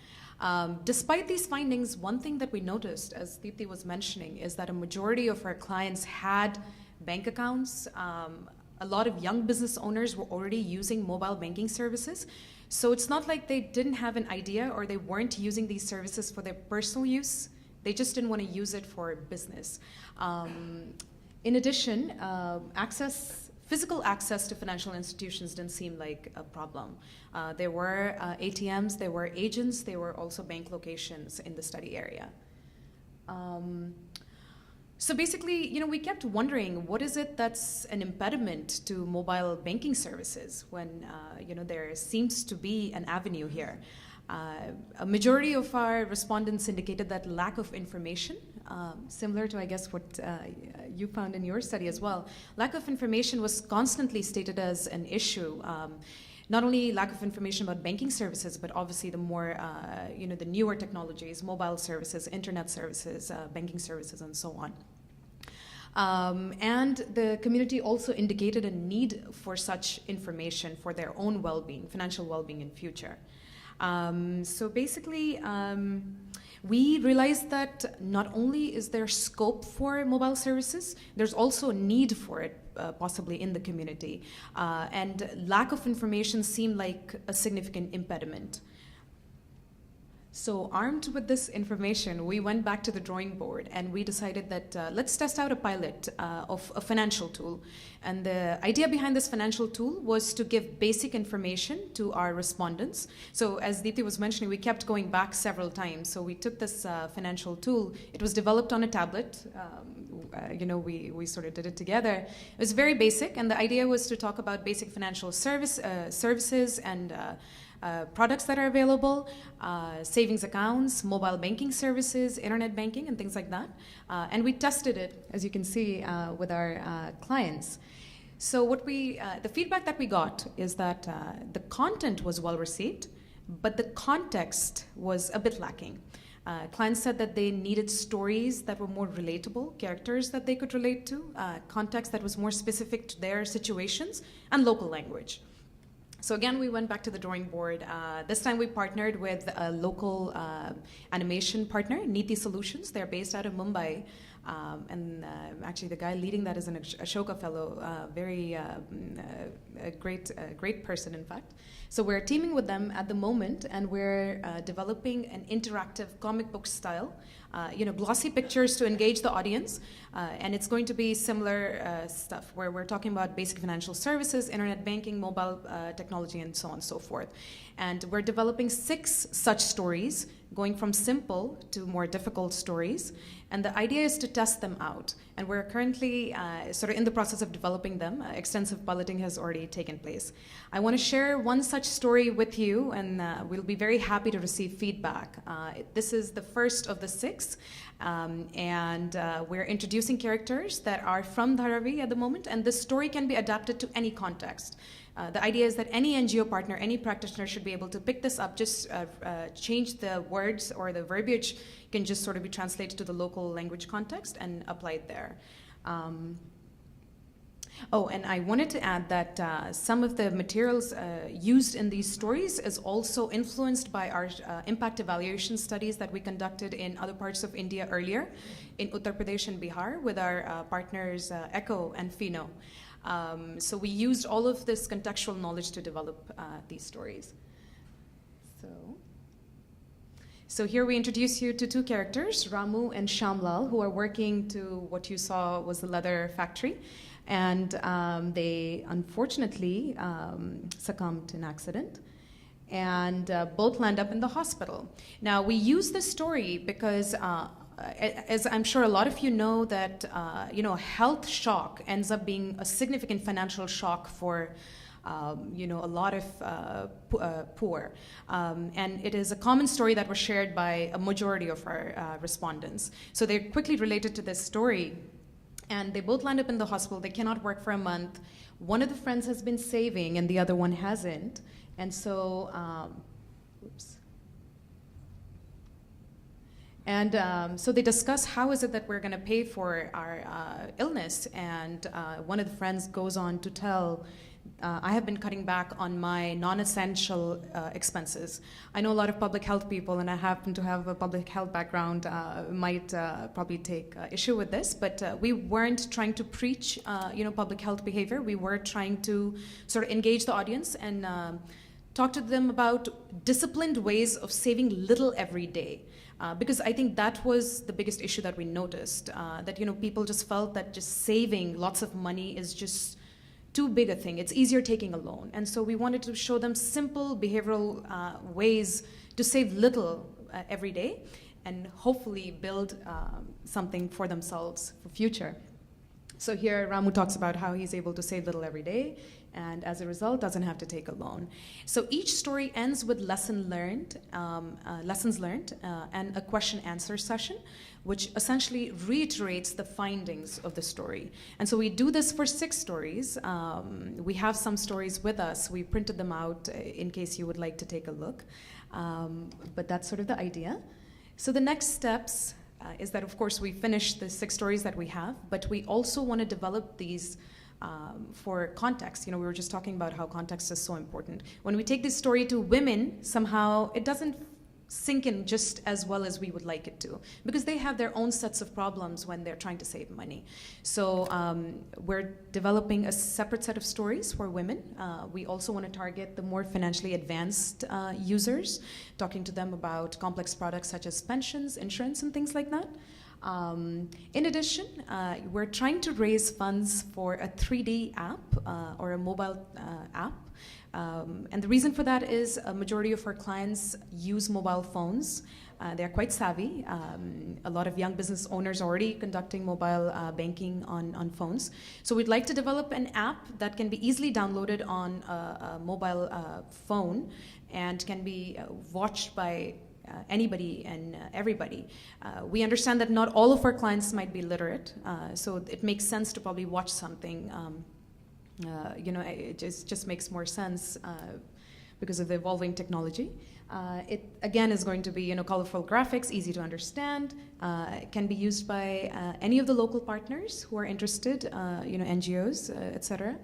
Despite these findings, one thing that we noticed, as Deepthi was mentioning, is that a majority of our clients had bank accounts. A lot of young business owners were already using mobile banking services. So it's not like they didn't have an idea or they weren't using these services for their personal use. They just didn't want to use it for business. In addition, physical access to financial institutions didn't seem like a problem. There were ATMs, there were agents, there were also bank locations in the study area. So basically, we kept wondering, what is it that's an impediment to mobile banking services when, there seems to be an avenue here? A majority of our respondents indicated that lack of information, similar to, I guess, what you found in your study as well. Lack of information was constantly stated as an issue. Not only lack of information about banking services, but obviously the more, the newer technologies, mobile services, internet services, banking services, and so on. And the community also indicated a need for such information for their own well-being, financial well-being in future. So basically, we realized that not only is there scope for mobile services, there's also a need for it possibly in the community. And lack of information seemed like a significant impediment. So armed with this information, we went back to the drawing board and we decided that let's test out a pilot of a financial tool. And the idea behind this financial tool was to give basic information to our respondents. So as Deepthi was mentioning, we kept going back several times. So we took this financial tool. It was developed on a tablet. We sort of did it together. It was very basic, and the idea was to talk about basic financial services and products that are available, savings accounts, mobile banking services, internet banking, and things like that. And we tested it, as you can see, with our clients. So the feedback that we got is that the content was well received, but the context was a bit lacking. Clients said that they needed stories that were more relatable, characters that they could relate to, context that was more specific to their situations, and local language. So again, we went back to the drawing board. This time we partnered with a local animation partner, Neeti Solutions. They're based out of Mumbai. And actually the guy leading that is an Ashoka fellow, a great person, in fact. So we're teaming with them at the moment, and we're developing an interactive comic book style, glossy pictures to engage the audience. And it's going to be similar stuff where we're talking about basic financial services, internet banking, mobile technology, and so on and so forth. And we're developing 6 such stories, going from simple to more difficult stories. And the idea is to test them out. And we're currently sort of in the process of developing them. Extensive piloting has already taken place. I want to share one such story with you, and we'll be very happy to receive feedback. This is the first of the 6. And we're introducing characters that are from Dharavi at the moment, and this story can be adapted to any context. The idea is that any NGO partner, any practitioner should be able to pick this up, just change the words or the verbiage can just sort of be translated to the local language context and applied there. And I wanted to add that some of the materials used in these stories is also influenced by our impact evaluation studies that we conducted in other parts of India earlier, in Uttar Pradesh and Bihar, with our partners ECHO and FINO. So we used all of this contextual knowledge to develop these stories. So here we introduce you to 2 characters, Ramu and Shamlal, who are working to what you saw was the leather factory. And they unfortunately succumbed to an accident. And both land up in the hospital. Now, we use this story because as I'm sure a lot of you know that health shock ends up being a significant financial shock for a lot of poor. And it is a common story that was shared by a majority of our respondents. So they quickly related to this story. And they both land up in the hospital. They cannot work for a month. One of the friends has been saving and the other one hasn't. And so, And so they discuss how is it that we're going to pay for our illness. And one of the friends goes on to tell, I have been cutting back on my non-essential expenses. I know a lot of public health people, and I happen to have a public health background, might probably take issue with this, but we weren't trying to preach, public health behavior. We were trying to sort of engage the audience and talk to them about disciplined ways of saving little every day. Because I think that was the biggest issue that we noticed, that people just felt that just saving lots of money is just too big a thing. It's easier taking a loan. And so we wanted to show them simple behavioral ways to save little every day and hopefully build something for themselves for future. So here Ramu talks about how he's able to save little every day and as a result doesn't have to take a loan. So each story ends with lessons learned and a question answer session, which essentially reiterates the findings of the story. And so we do this for 6 stories. We have some stories with us. We printed them out in case you would like to take a look. But that's sort of the idea. So the next steps is that, of course, we finish the 6 stories that we have, but we also want to develop these for context. We were just talking about how context is so important. When we take this story to women, somehow it doesn't sink in just as well as we would like it to, because they have their own sets of problems when they're trying to save money. So we're developing a separate set of stories for women. We also want to target the more financially advanced users, talking to them about complex products such as pensions, insurance, and things like that. In addition, we're trying to raise funds for a 3D app or a mobile app. And the reason for that is a majority of our clients use mobile phones. They're quite savvy. A lot of young business owners are already conducting mobile banking on phones. So we'd like to develop an app that can be easily downloaded on a mobile phone and can be watched by anybody and everybody. We understand that not all of our clients might be literate, so it makes sense to probably watch something. It just makes more sense because of the evolving technology. It again is going to be colorful graphics, easy to understand. It can be used by any of the local partners who are interested, NGOs, etc.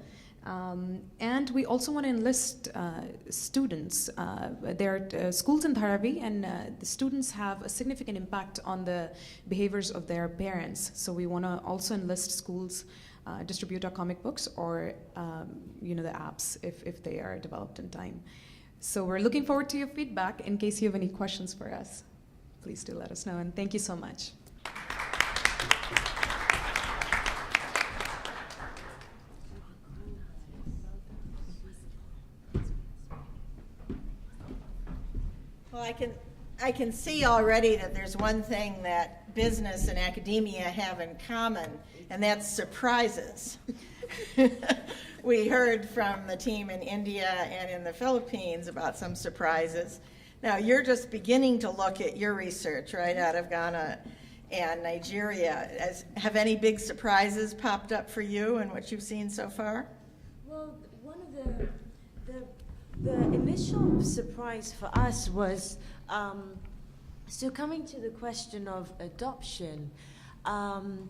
And we also want to enlist students. There are schools in Dharavi, and the students have a significant impact on the behaviors of their parents. So we want to also enlist schools, distribute our comic books or the apps if they are developed in time. So we're looking forward to your feedback. In case you have any questions for us, please do let us know. And thank you so much. Well, I can see already that there's one thing that business and academia have in common, and that's surprises. We heard from the team in India and in the Philippines about some surprises. Now, you're just beginning to look at your research, right, out of Ghana and Nigeria. Have any big surprises popped up for you and what you've seen so far? Well, one of the initial surprise for us was, so coming to the question of adoption, the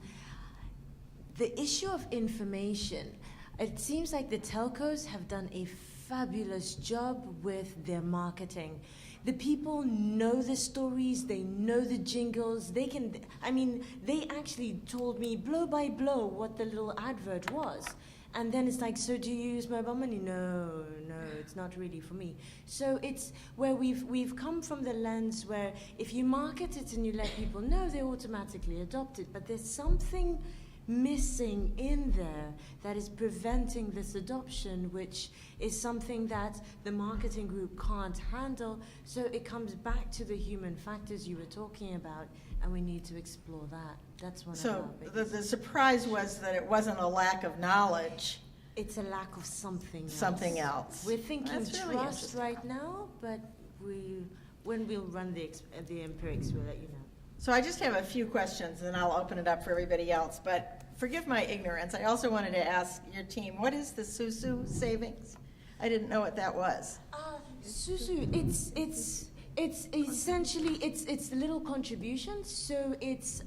issue of information. It seems like the telcos have done a fabulous job with their marketing. The people know the stories, they know the jingles, they actually told me blow by blow what the little advert was. And then it's like, so do you use mobile money? No, it's not really for me. So it's where we've come from the lens where if you market it and you let people know, they automatically adopt it. But there's something missing in there that is preventing this adoption, which is something that the marketing group can't handle. So it comes back to the human factors you were talking about, and we need to explore that. That's one of our biggest. So the surprise was that it wasn't a lack of knowledge. It's a lack of something else. Something else. We're thinking That's really trust right now, but when we'll run the empirics, we'll let you know. So I just have a few questions, and I'll open it up for everybody else. But forgive my ignorance. I also wanted to ask your team, what is the SUSU savings? I didn't know what that was. SUSU, it's It's essentially it's little contributions. So it's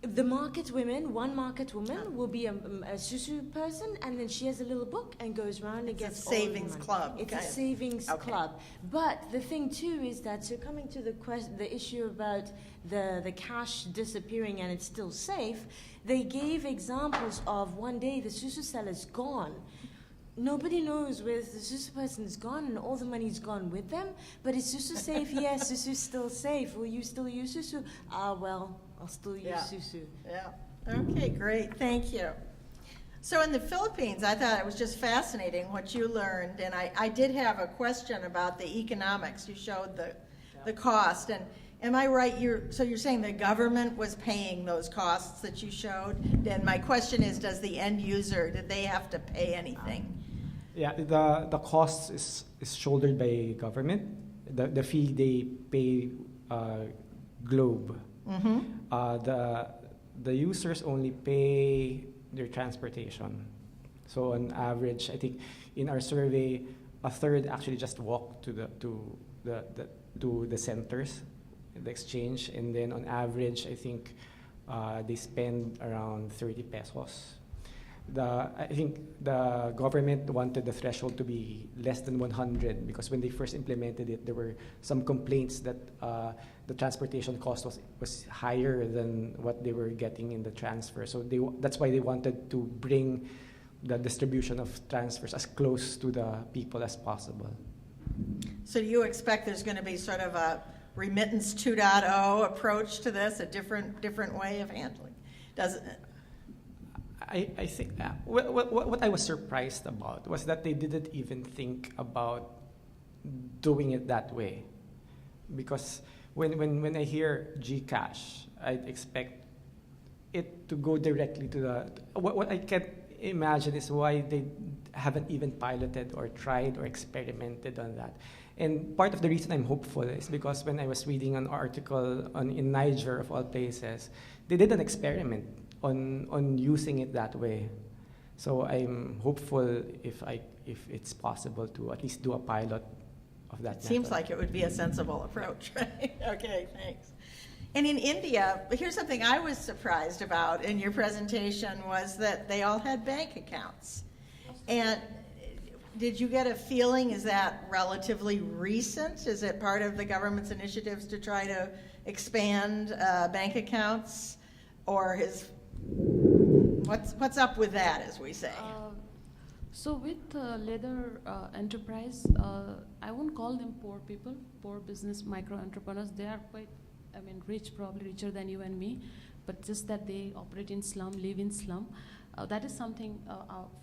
the market women. One market woman will be a Susu person, and then she has a little book and goes around and gets a savings all the money. club. It's kind a of. savings Okay. club. But the thing too is that, so coming to the issue about the cash disappearing and it's still safe, they gave examples of one day the Susu seller's gone. Nobody knows where the Susu person is gone and all the money's gone with them. But is Susu safe? Yes, Susu's still safe. Will you still use Susu? Well, I'll still use Susu. Yeah. Okay, great. Thank you. So in the Philippines, I thought it was just fascinating what you learned, and I did have a question about the economics. You showed the cost, and am I right? You're saying the government was paying those costs that you showed? And my question is, does the end user, did they have to pay anything? Yeah, the cost is shouldered by government. The fee they pay Globe. Mm-hmm. The users only pay their transportation. So on average, I think in our survey, a third actually just walk to the centers, the exchange, and then on average, I think they spend around 30 pesos. I think the government wanted the threshold to be less than 100 because when they first implemented it, there were some complaints that the transportation cost was higher than what they were getting in the transfer. So that's why they wanted to bring the distribution of transfers as close to the people as possible. So you expect there's going to be sort of a remittance 2.0 approach to this, a different way of handling? I think what I was surprised about was that they didn't even think about doing it that way. Because when I hear GCash, I expect it to go directly to the... What I can imagine is why they haven't even piloted or tried or experimented on that. And part of the reason I'm hopeful is because when I was reading an article in Niger, of all places, they did an experiment on using it that way. So I'm hopeful if it's possible to at least do a pilot of that. Seems like it would be a sensible approach, right? Okay, thanks. And in India, here's something I was surprised about in your presentation was that they all had bank accounts. And did you get a feeling, is that relatively recent? Is it part of the government's initiatives to try to expand bank accounts? Or what's up with that, as we say? So with leather enterprise, I won't call them poor people, poor business micro entrepreneurs. They are quite, rich, probably richer than you and me, but just that they operate in slum, live in slum. That is something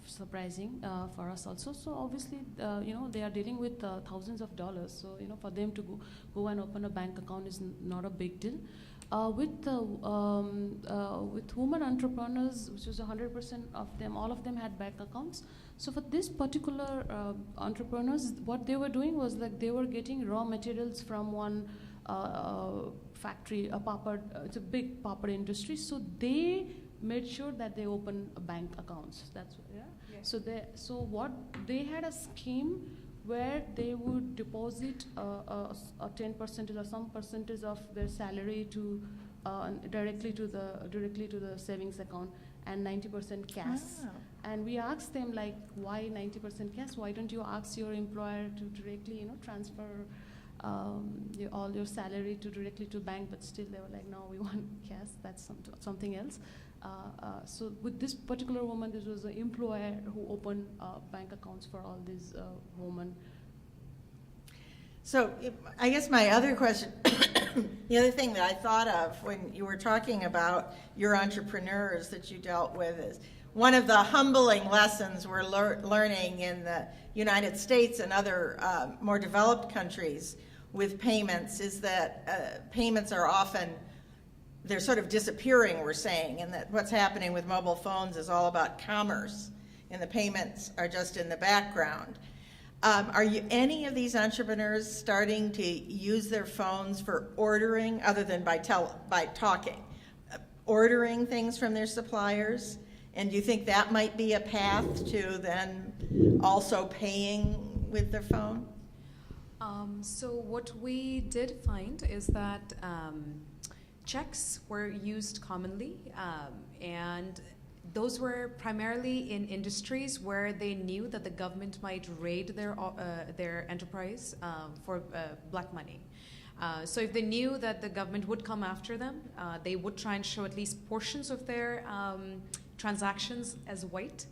surprising for us also. So obviously, they are dealing with thousands of dollars. So for them to go and open a bank account is not a big deal. With women entrepreneurs, which was 100% of them, all of them had bank accounts. So for this particular entrepreneurs, what they were doing was like they were getting raw materials from one factory, it's a big papad industry. So they made sure that they open bank accounts. That's yeah. So what they had a scheme where they would deposit a 10% or some percentage of their salary to directly to the savings account and 90% cash. Oh. And we asked them like, why 90% cash? Why don't you ask your employer to directly transfer all your salary directly to bank? But still they were like, no, we want cash. That's something else. So with this particular woman, this was an employer who opened bank accounts for all these women. So I guess my other question, the other thing that I thought of when you were talking about your entrepreneurs that you dealt with is one of the humbling lessons we're learning in the United States and other more developed countries with payments is that payments are often, they're sort of disappearing, we're saying, and that what's happening with mobile phones is all about commerce, and the payments are just in the background. Are any of these entrepreneurs starting to use their phones for ordering, other than by talking, ordering things from their suppliers? And do you think that might be a path to then also paying with their phone? So what we did find is that checks were used commonly, and those were primarily in industries where they knew that the government might raid their enterprise for black money. So if they knew that the government would come after them, they would try and show at least portions of their transactions as white.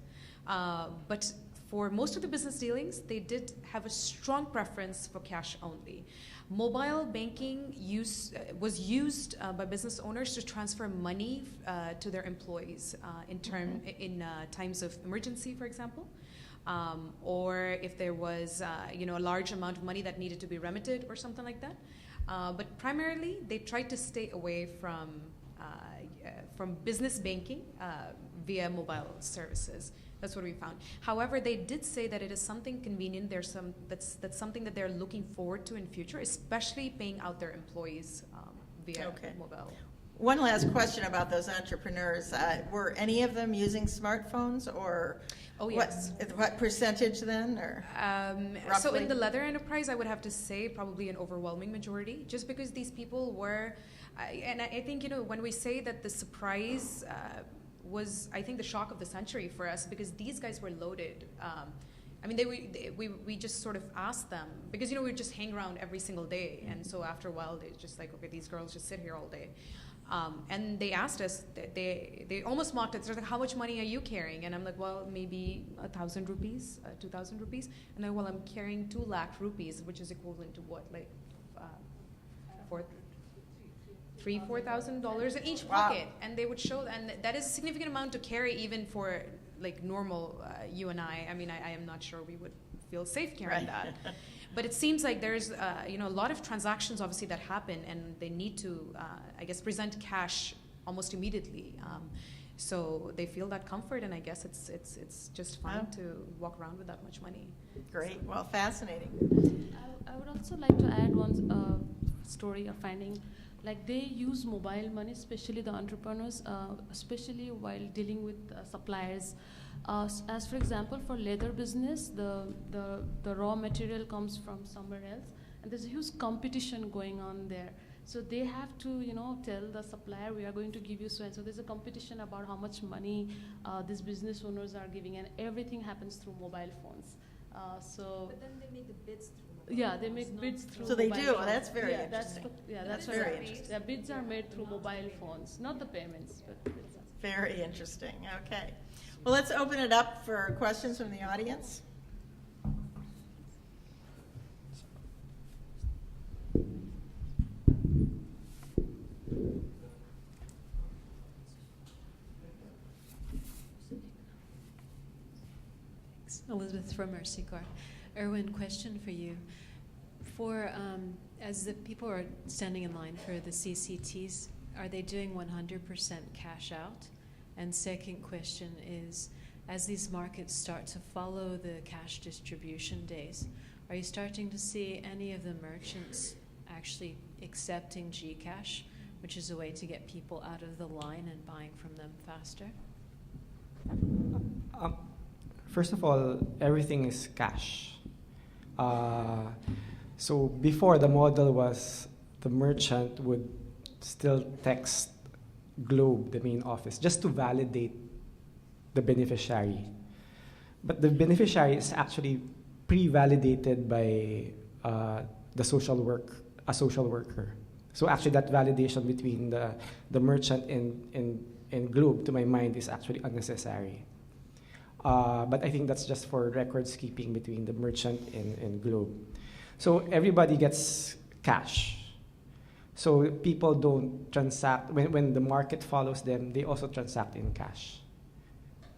But for most of the business dealings, they did have a strong preference for cash only. Mobile banking was used by business owners to transfer money to their employees in times of emergency, for example, or if there was a large amount of money that needed to be remitted or something like that. But primarily, they tried to stay away from business banking via mobile services. That's what we found. However, they did say that it is something convenient. That's something that they're looking forward to in future, especially paying out their employees via mobile. One last question about those entrepreneurs. Were any of them using smartphones, or oh, yes. What percentage then? Or so in the leather enterprise, I would have to say probably an overwhelming majority, just because these people were, and I think, when we say that the surprise was, I think, the shock of the century for us, because these guys were loaded. I mean, we just sort of asked them, because, we just hang around every single day. And so after a while, they're just like, okay, these girls just sit here all day. And they asked us, they almost mocked us. They're like, how much money are you carrying? And I'm like, well, maybe 1,000 rupees, 2,000 rupees. And they're, well, I'm carrying 2 lakh rupees, which is equivalent to what, like $4,000 in each pocket. Wow. And they would show, and that is a significant amount to carry even for like normal you and I. I mean, I am not sure we would feel safe carrying that. But it seems like there's a lot of transactions obviously that happen, and they need to I guess present cash almost immediately. So they feel that comfort, and I guess it's just fun to walk around with that much money. Great. Well, fascinating. I would also like to add one story or finding. Like, they use mobile money, especially the entrepreneurs, especially while dealing with suppliers. As for example, for leather business, the raw material comes from somewhere else, and there's a huge competition going on there. So they have to, tell the supplier, we are going to give you so and so. There's a competition about how much money these business owners are giving, and everything happens through mobile phones. But then they make the bids through. Yeah, they make bids through. So they mobile do. phones. That's very interesting. That's very interesting. The bids are made through mobile phones, not the payments, but bids are. Very interesting. Okay. Well, let's open it up for questions from the audience. Elizabeth from Mercy Corps. Erwin, question for you. As the people are standing in line for the CCTs, are they doing 100% cash out? And second question is, as these markets start to follow the cash distribution days, are you starting to see any of the merchants actually accepting Gcash, which is a way to get people out of the line and buying from them faster? First of all, everything is cash. So before, the model was the merchant would still text Globe, the main office, just to validate the beneficiary. But the beneficiary is actually pre-validated by a social worker. So actually that validation between the merchant and Globe, to my mind, is actually unnecessary. But I think that's just for records keeping between the merchant and Globe. So everybody gets cash. So people don't transact, when the market follows them, they also transact in cash.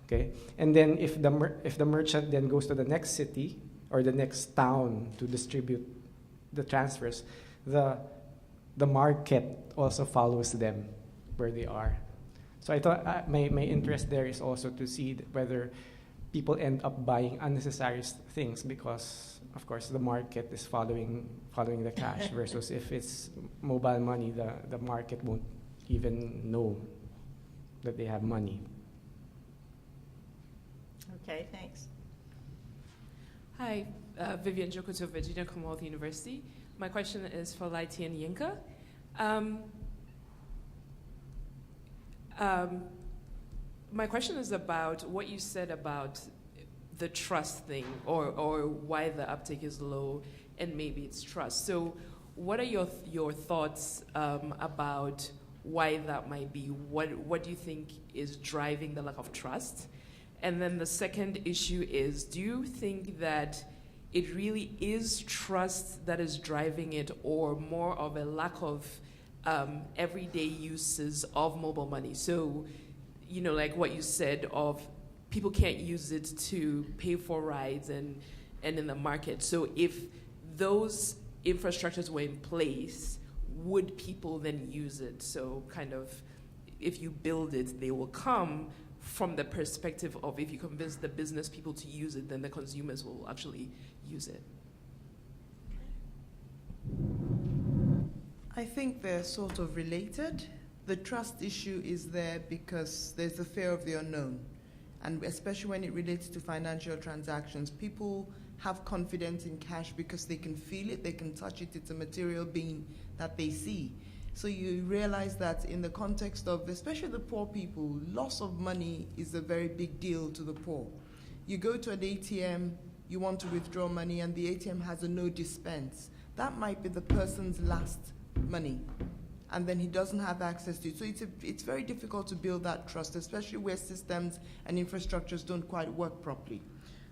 Okay? And then if the merchant then goes to the next city or the next town to distribute the transfers, the market also follows them where they are. So I thought my interest there is also to see whether people end up buying unnecessary things because, of course, the market is following the cash versus if it's mobile money, the market won't even know that they have money. Okay, thanks. Hi. Vivian Jokoto, Virginia Commonwealth University. My question is for Laiti and Yinka. My question is about what you said about the trust thing, or why the uptake is low, and maybe it's trust. So what are your thoughts about why that might be? What do you think is driving the lack of trust? And then the second issue is, do you think that it really is trust that is driving it, or more of a lack of everyday uses of mobile money? So, you know, like what you said of people can't use it to pay for rides and in the market. So if those infrastructures were in place, would people then use it? So kind of, if you build it, they will come from the perspective of, if you convince the business people to use it, then the consumers will actually use it. I think they're sort of related. The trust issue is there because there's a fear of the unknown. And especially when it relates to financial transactions, people have confidence in cash because they can feel it, they can touch it, it's a material being that they see. So you realize that in the context of, especially the poor people, loss of money is a very big deal to the poor. You go to an ATM, you want to withdraw money, and the ATM has a no dispense. That might be the person's last money, and then he doesn't have access to it. So it's very difficult to build that trust, especially where systems and infrastructures don't quite work properly.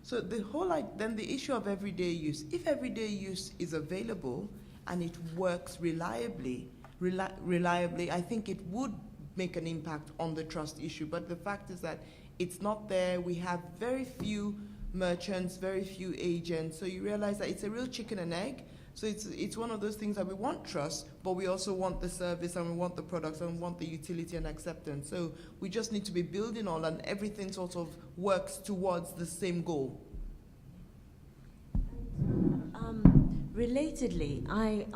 So then the issue of everyday use. If everyday use is available and it works reliably, I think it would make an impact on the trust issue. But the fact is that it's not there. We have very few merchants, very few agents. So you realize that it's a real chicken and egg. So it's one of those things that we want trust, but we also want the service, and we want the products, and we want the utility and acceptance. So we just need to be building all, and everything sort of works towards the same goal. Relatedly, I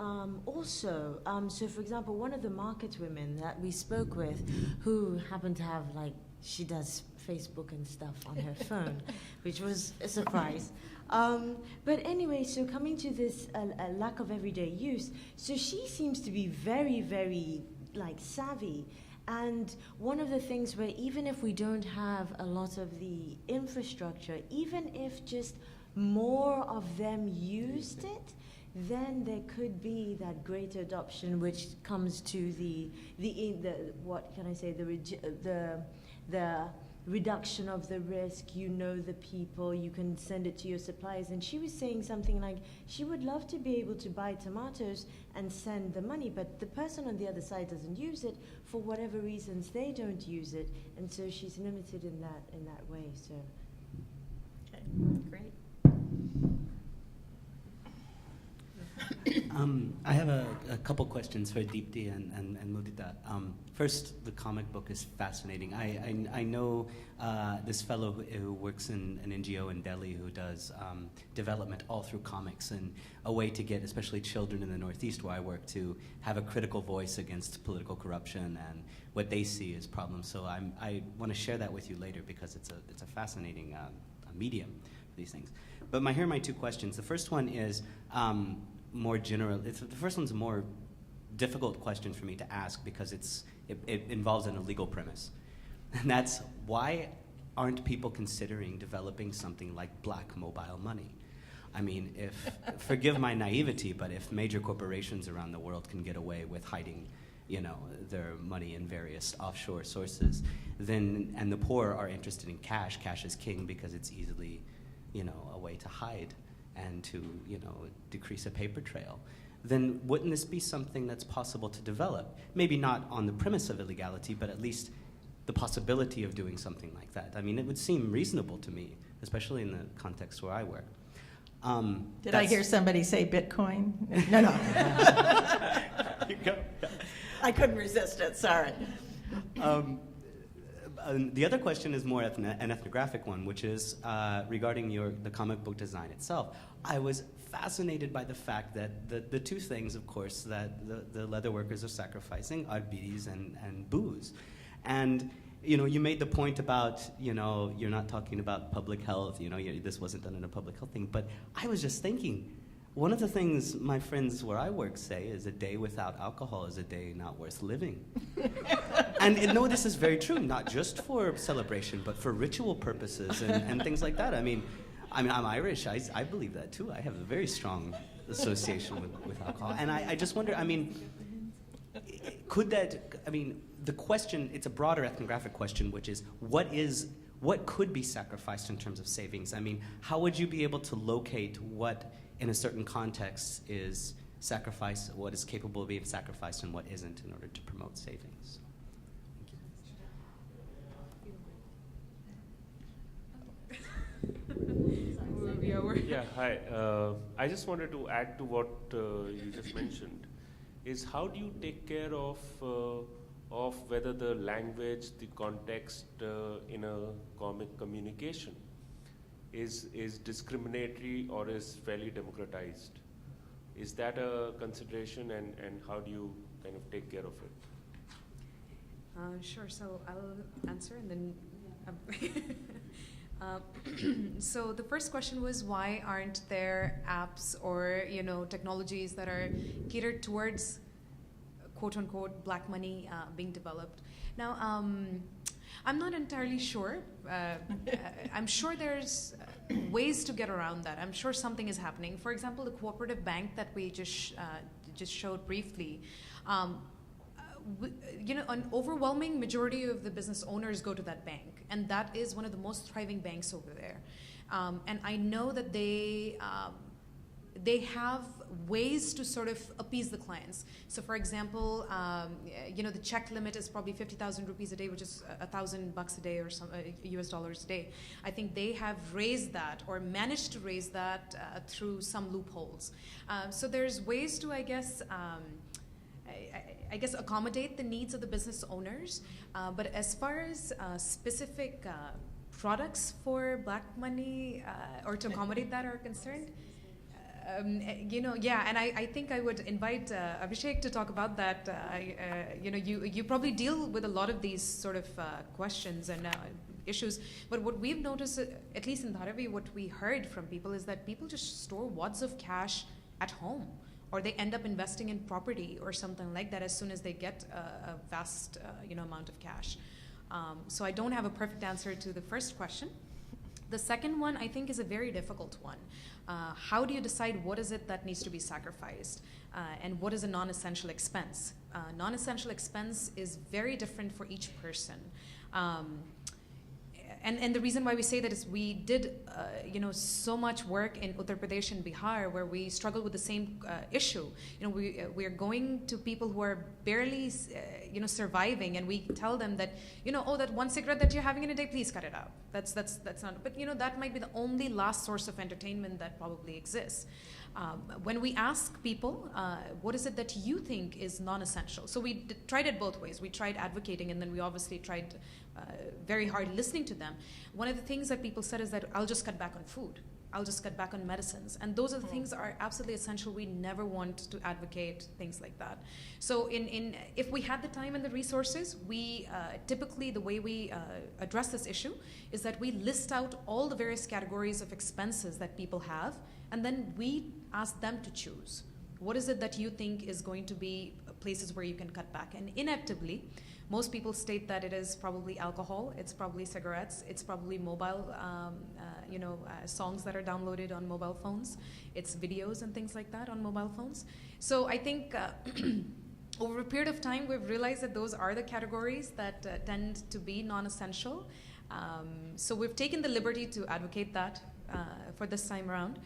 also, so for example, one of the market women that we spoke with, who happened to have, like, she does Facebook and stuff on her phone, which was a surprise. But anyway, so coming to this lack of everyday use, so she seems to be very, very, like, savvy. And one of the things where even if we don't have a lot of the infrastructure, even if just more of them used it, then there could be that greater adoption, which comes to the what can I say, the reduction of the risk. You know the people, you can send it to your suppliers. And she was saying something like she would love to be able to buy tomatoes and send the money, but the person on the other side doesn't use it for whatever reasons. They don't use it, and so she's limited in that way. So, okay, great. I have a couple questions for Deepti and Mudita. First, the comic book is fascinating. I know this fellow who works in an NGO in Delhi who does development all through comics, and a way to get especially children in the Northeast where I work to have a critical voice against political corruption and what they see as problems. So I want to share that with you later because it's a fascinating medium for these things. But here are my two questions. The first one is more general. The first one's a more difficult question for me to ask because it involves an illegal premise. And that's, why aren't people considering developing something like black mobile money? I mean, forgive my naivety, but if major corporations around the world can get away with hiding, their money in various offshore sources, and the poor are interested in cash is king because it's easily, a way to hide and to, decrease a paper trail, then wouldn't this be something that's possible to develop? Maybe not on the premise of illegality, but at least the possibility of doing something like that. I mean, it would seem reasonable to me, especially in the context where I work. Did I hear somebody say Bitcoin? No. You go. I couldn't resist it, sorry. The other question is more an ethnographic one, which is regarding the comic book design itself. I was fascinated by the fact that the two things, of course, that the leather workers are sacrificing are bidis and booze. And you made the point about, you're not talking about public health, this wasn't done in a public health thing, but I was just thinking, one of the things my friends where I work say is a day without alcohol is a day not worth living. And no, this is very true, not just for celebration, but for ritual purposes and things like that. I mean, I'm Irish, I believe that too. I have a very strong association with alcohol. And I just wonder, the question, it's a broader ethnographic question, which is what could be sacrificed in terms of savings? How would you be able to locate what in a certain context is sacrifice, what is capable of being sacrificed and what isn't in order to promote savings? Yeah, hi. I just wanted to add to what you just mentioned, is how do you take care of whether the language, the context in a comic communication is discriminatory or is fairly democratized? Is that a consideration, and how do you kind of take care of it? Sure, so I'll answer and then... So the first question was, why aren't there apps or technologies that are catered towards quote-unquote black money being developed? Now, I'm not entirely sure. I'm sure there's ways to get around that. I'm sure something is happening. For example, the cooperative bank that we just showed briefly, an overwhelming majority of the business owners go to that bank, and that is one of the most thriving banks over there. And I know that they have ways to sort of appease the clients. So, for example, the check limit is probably 50,000 rupees a day, which is $1,000 a day or some US dollars a day. I think they have raised that or managed to raise that through some loopholes. So there's ways to, I guess, accommodate the needs of the business owners. But as far as specific products for black money or to accommodate that are concerned, and I think I would invite Abhishek to talk about that. You probably deal with a lot of these sort of questions and issues. But what we've noticed, at least in Dharavi, what we heard from people is that people just store wads of cash at home, or they end up investing in property or something like that as soon as they get a vast amount of cash. So I don't have a perfect answer to the first question. The second one, I think, is a very difficult one. How do you decide what is it that needs to be sacrificed and what is a non-essential expense? Non-essential expense is very different for each person. And the reason why we say that is we did, so much work in Uttar Pradesh and Bihar where we struggle with the same issue. We are going to people who are barely, surviving, and we tell them that, that one cigarette that you're having in a day, please cut it out. That's not. But that might be the only last source of entertainment that probably exists. When we ask people, what is it that you think is non-essential? So we tried it both ways. We tried advocating, and then we obviously tried very hard listening to them. One of the things that people said is that I'll just cut back on food. I'll just cut back on medicines. And those are the things that are absolutely essential. We never want to advocate things like that. So if we had the time and the resources, we typically, the way we address this issue is that we list out all the various categories of expenses that people have, and then we ask them to choose. What is it that you think is going to be places where you can cut back? And inevitably, most people state that it is probably alcohol, it's probably cigarettes, it's probably mobile, songs that are downloaded on mobile phones, it's videos and things like that on mobile phones. So I think over a period of time, we've realized that those are the categories that tend to be non-essential. So we've taken the liberty to advocate that for this time around.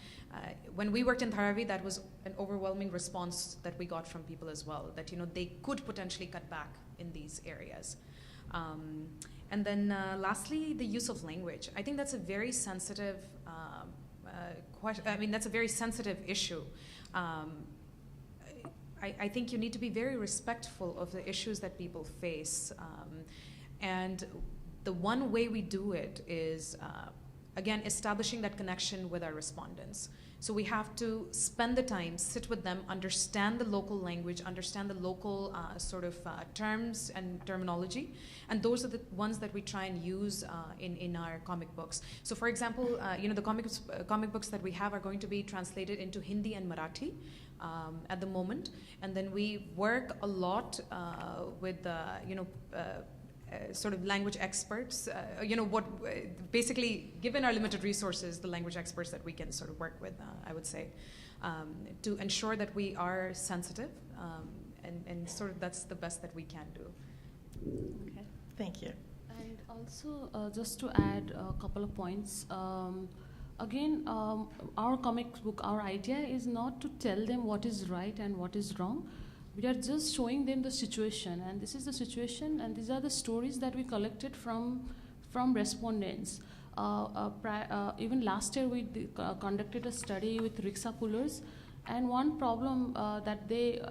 When we worked in Dharavi, that was an overwhelming response that we got from people as well, that they could potentially cut back in these areas. And then lastly, the use of language. I think that's a very sensitive question. I mean, that's a very sensitive issue. I think you need to be very respectful of the issues that people face. And the one way we do it is, again, establishing that connection with our respondents. So we have to spend the time, sit with them, understand the local language, understand the local terms and terminology, and those are the ones that we try and use in our comic books. So for example, the comic books that we have are going to be translated into Hindi and Marathi at the moment, and then we work a lot with sort of language experts, basically given our limited resources, the language experts that we can sort of work with, I would say, to ensure that we are sensitive, and sort of that's the best that we can do. Okay, thank you. And also, just to add a couple of points, again, our comic book, our idea is not to tell them what is right and what is wrong. We are just showing them the situation, and this is the situation, and these are the stories that we collected from respondents. Even last year, we conducted a study with rickshaw pullers, and one problem that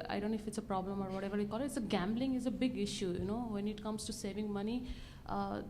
I don't know if it's a problem or whatever you call it, gambling is a big issue, when it comes to saving money.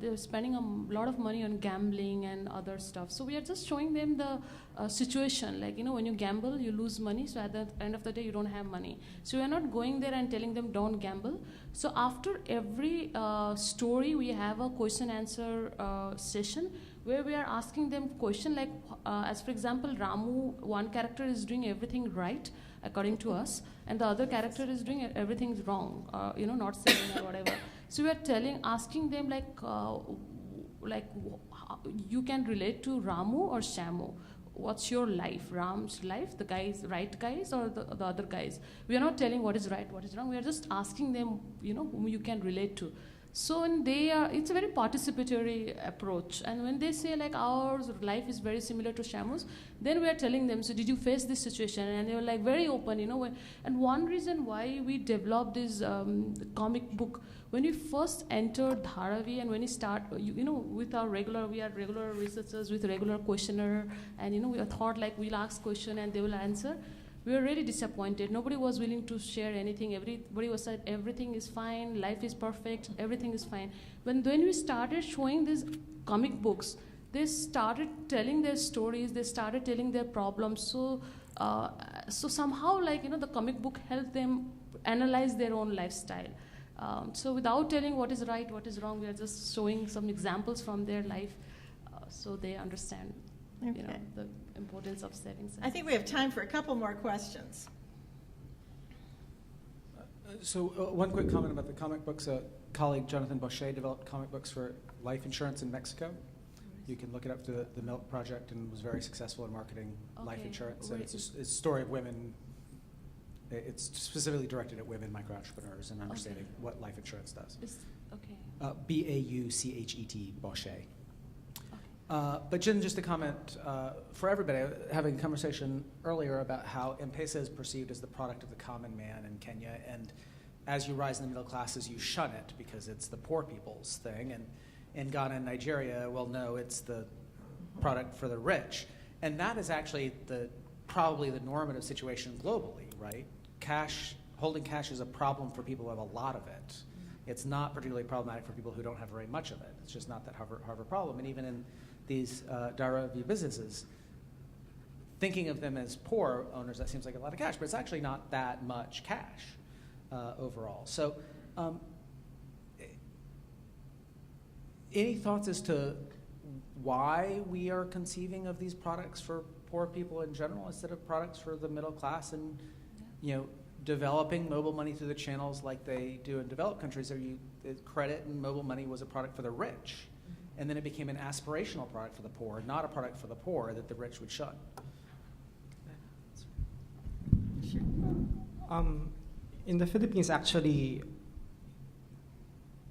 They're spending a lot of money on gambling and other stuff. So we are just showing them the situation, like, when you gamble, you lose money, so at the end of the day, you don't have money. So we are not going there and telling them don't gamble. So after every story, we have a question-answer session where we are asking them question like, as for example, Ramu, one character is doing everything right, according to us, and the other character is doing everything wrong, not saving or whatever. So we are asking them you can relate to Ramu or Shamu. What's your life? Ram's life, the guys, right guys, or the other guys? We are not telling what is right, what is wrong. We are just asking them, whom you can relate to. So when it's a very participatory approach. And when they say like our life is very similar to Shamu's, then we are telling them, so did you face this situation? And they were like very open, And one reason why we developed this comic book, when we first entered Dharavi and when we start, with we are regular researchers with regular questionnaire, and we thought like we'll ask question and they will answer. We were really disappointed. Nobody was willing to share anything. Everybody was said everything is fine, life is perfect, everything is fine. When we started showing these comic books, they started telling their stories, they started telling their problems. So somehow the comic book helped them analyze their own lifestyle. So without telling what is right, what is wrong, we are just showing some examples from their life, so they understand, the importance of savings. I think we have time for a couple more questions. One quick comment about the comic books. A colleague, Jonathan Boucher, developed comic books for life insurance in Mexico. You can look it up through the Milk Project, and was very successful in marketing life insurance. And it's a story of women. It's specifically directed at women micro-entrepreneurs and understanding what life insurance does. Bauchet, Boucher. But Jen, just a comment for everybody, having a conversation earlier about how M-Pesa is perceived as the product of the common man in Kenya, and as you rise in the middle classes, you shun it because it's the poor people's thing, and in Ghana and Nigeria, well, no, it's the product for the rich. And that is actually probably the normative situation globally, right? Holding cash is a problem for people who have a lot of it. It's not particularly problematic for people who don't have very much of it. It's just not that Harvard problem. And even in these Dharavi businesses, thinking of them as poor owners, that seems like a lot of cash, but it's actually not that much cash overall. So any thoughts as to why we are conceiving of these products for poor people in general instead of products for the middle class, and developing mobile money through the channels like they do in developed countries? Credit and mobile money was a product for the rich, and then it became an aspirational product for the poor, not a product for the poor that the rich would shun. In the Philippines, actually,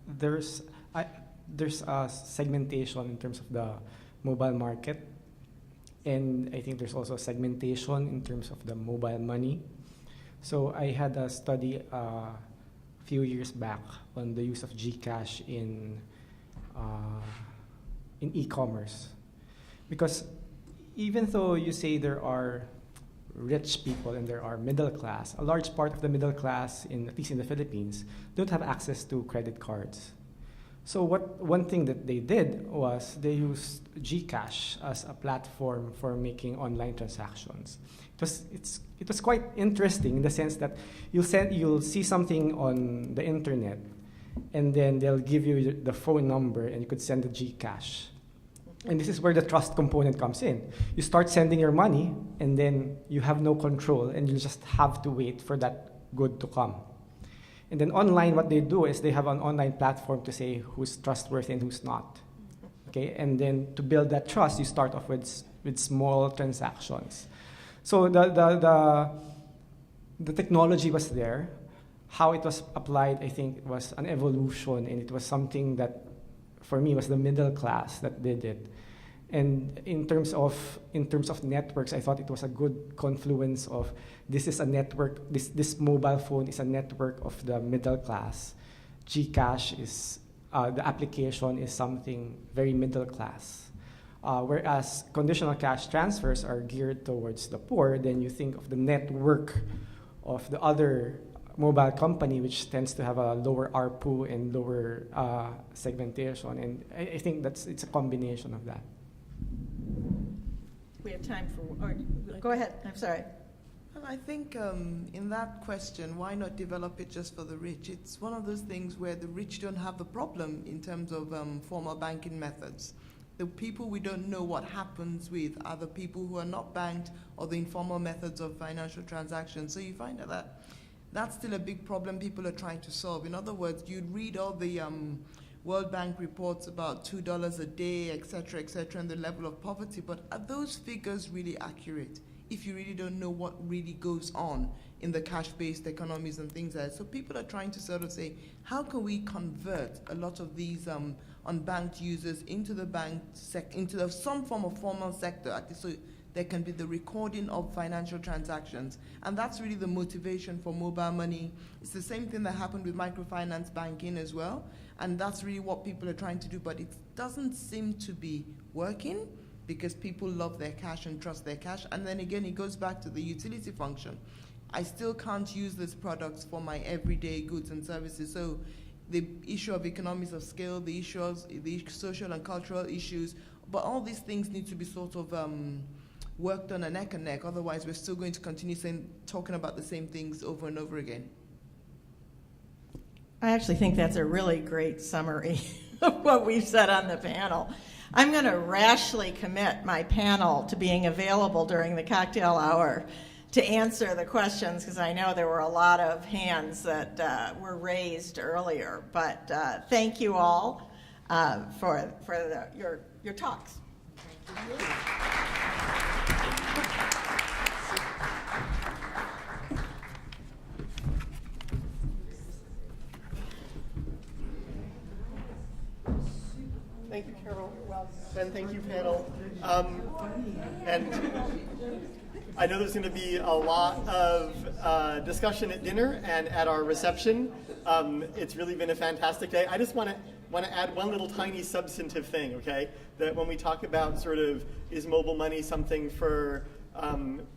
there's a segmentation in terms of the mobile market, and I think there's also a segmentation in terms of the mobile money. So I had a study a few years back on the use of GCash in e-commerce, because even though you say there are rich people and there are middle class, a large part of the middle class, at least in the Philippines, don't have access to credit cards. So one thing that they did was they used Gcash as a platform for making online transactions. It was quite interesting in the sense that you'll see something on the internet, and then they'll give you the phone number, and you could send the Gcash. And this is where the trust component comes in. You start sending your money, and then you have no control, and you just have to wait for that good to come. And then online, what they do is they have an online platform to say who's trustworthy and who's not. Okay, and then to build that trust, you start off with small transactions. So the technology was there. How it was applied, I think, was an evolution, and it was something that, for me, was the middle class that did it. And in terms of networks, I thought it was a good confluence of this is a network. This mobile phone is a network of the middle class. Gcash is the application is something very middle class. Whereas conditional cash transfers are geared towards the poor, then you think of the network of the other mobile company, which tends to have a lower ARPU and lower segmentation. And I think it's a combination of that. We have time for, go ahead, I'm sorry. Well, I think in that question, why not develop it just for the rich? It's one of those things where the rich don't have the problem in terms of formal banking methods. The people we don't know what happens with are the people who are not banked or the informal methods of financial transactions. So you find that that's still a big problem people are trying to solve. In other words, you'd read all the World Bank reports about $2 a day, et cetera, and the level of poverty, but are those figures really accurate if you really don't know what really goes on in the cash-based economies and things like that? So people are trying to sort of say, how can we convert a lot of these unbanked users into the some form of formal sector, at least so there can be the recording of financial transactions. And that's really the motivation for mobile money. It's the same thing that happened with microfinance banking as well. And that's really what people are trying to do. But it doesn't seem to be working because people love their cash and trust their cash. And then again, it goes back to the utility function. I still can't use these products for my everyday goods and services. So the issue of economies of scale, the social and cultural issues, but all these things need to be sort of worked on a neck and neck. Otherwise, we're still going to continue talking about the same things over and over again. I actually think that's a really great summary of what we've said on the panel. I'm going to rashly commit my panel to being available during the cocktail hour to answer the questions, because I know there were a lot of hands that were raised earlier. But thank you all for your talks. Thank you. Thank you, Carol. And thank you, panel. And I know there's going to be a lot of discussion at dinner and at our reception. It's really been a fantastic day. I just want to add one little tiny substantive thing, okay? That when we talk about sort of is mobile money something for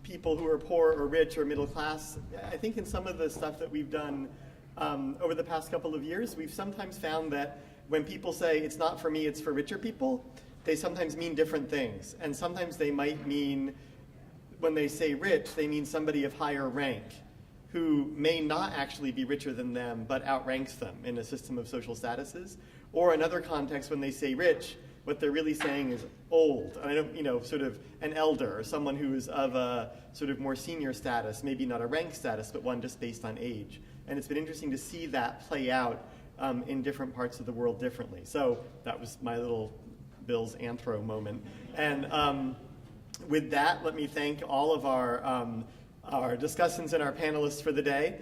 people who are poor or rich or middle class, I think in some of the stuff that we've done over the past couple of years, we've sometimes found that when people say it's not for me, it's for richer people, they sometimes mean different things. And sometimes they might mean, when they say rich, they mean somebody of higher rank who may not actually be richer than them, but outranks them in a system of social statuses. Or another context, when they say rich, what they're really saying is old. And I don't, sort of an elder or someone who is of a sort of more senior status, maybe not a rank status, but one just based on age. And it's been interesting to see that play out in different parts of the world differently. So that was my little Bill's anthro moment. And with that, let me thank all of our discussants and our panelists for the day.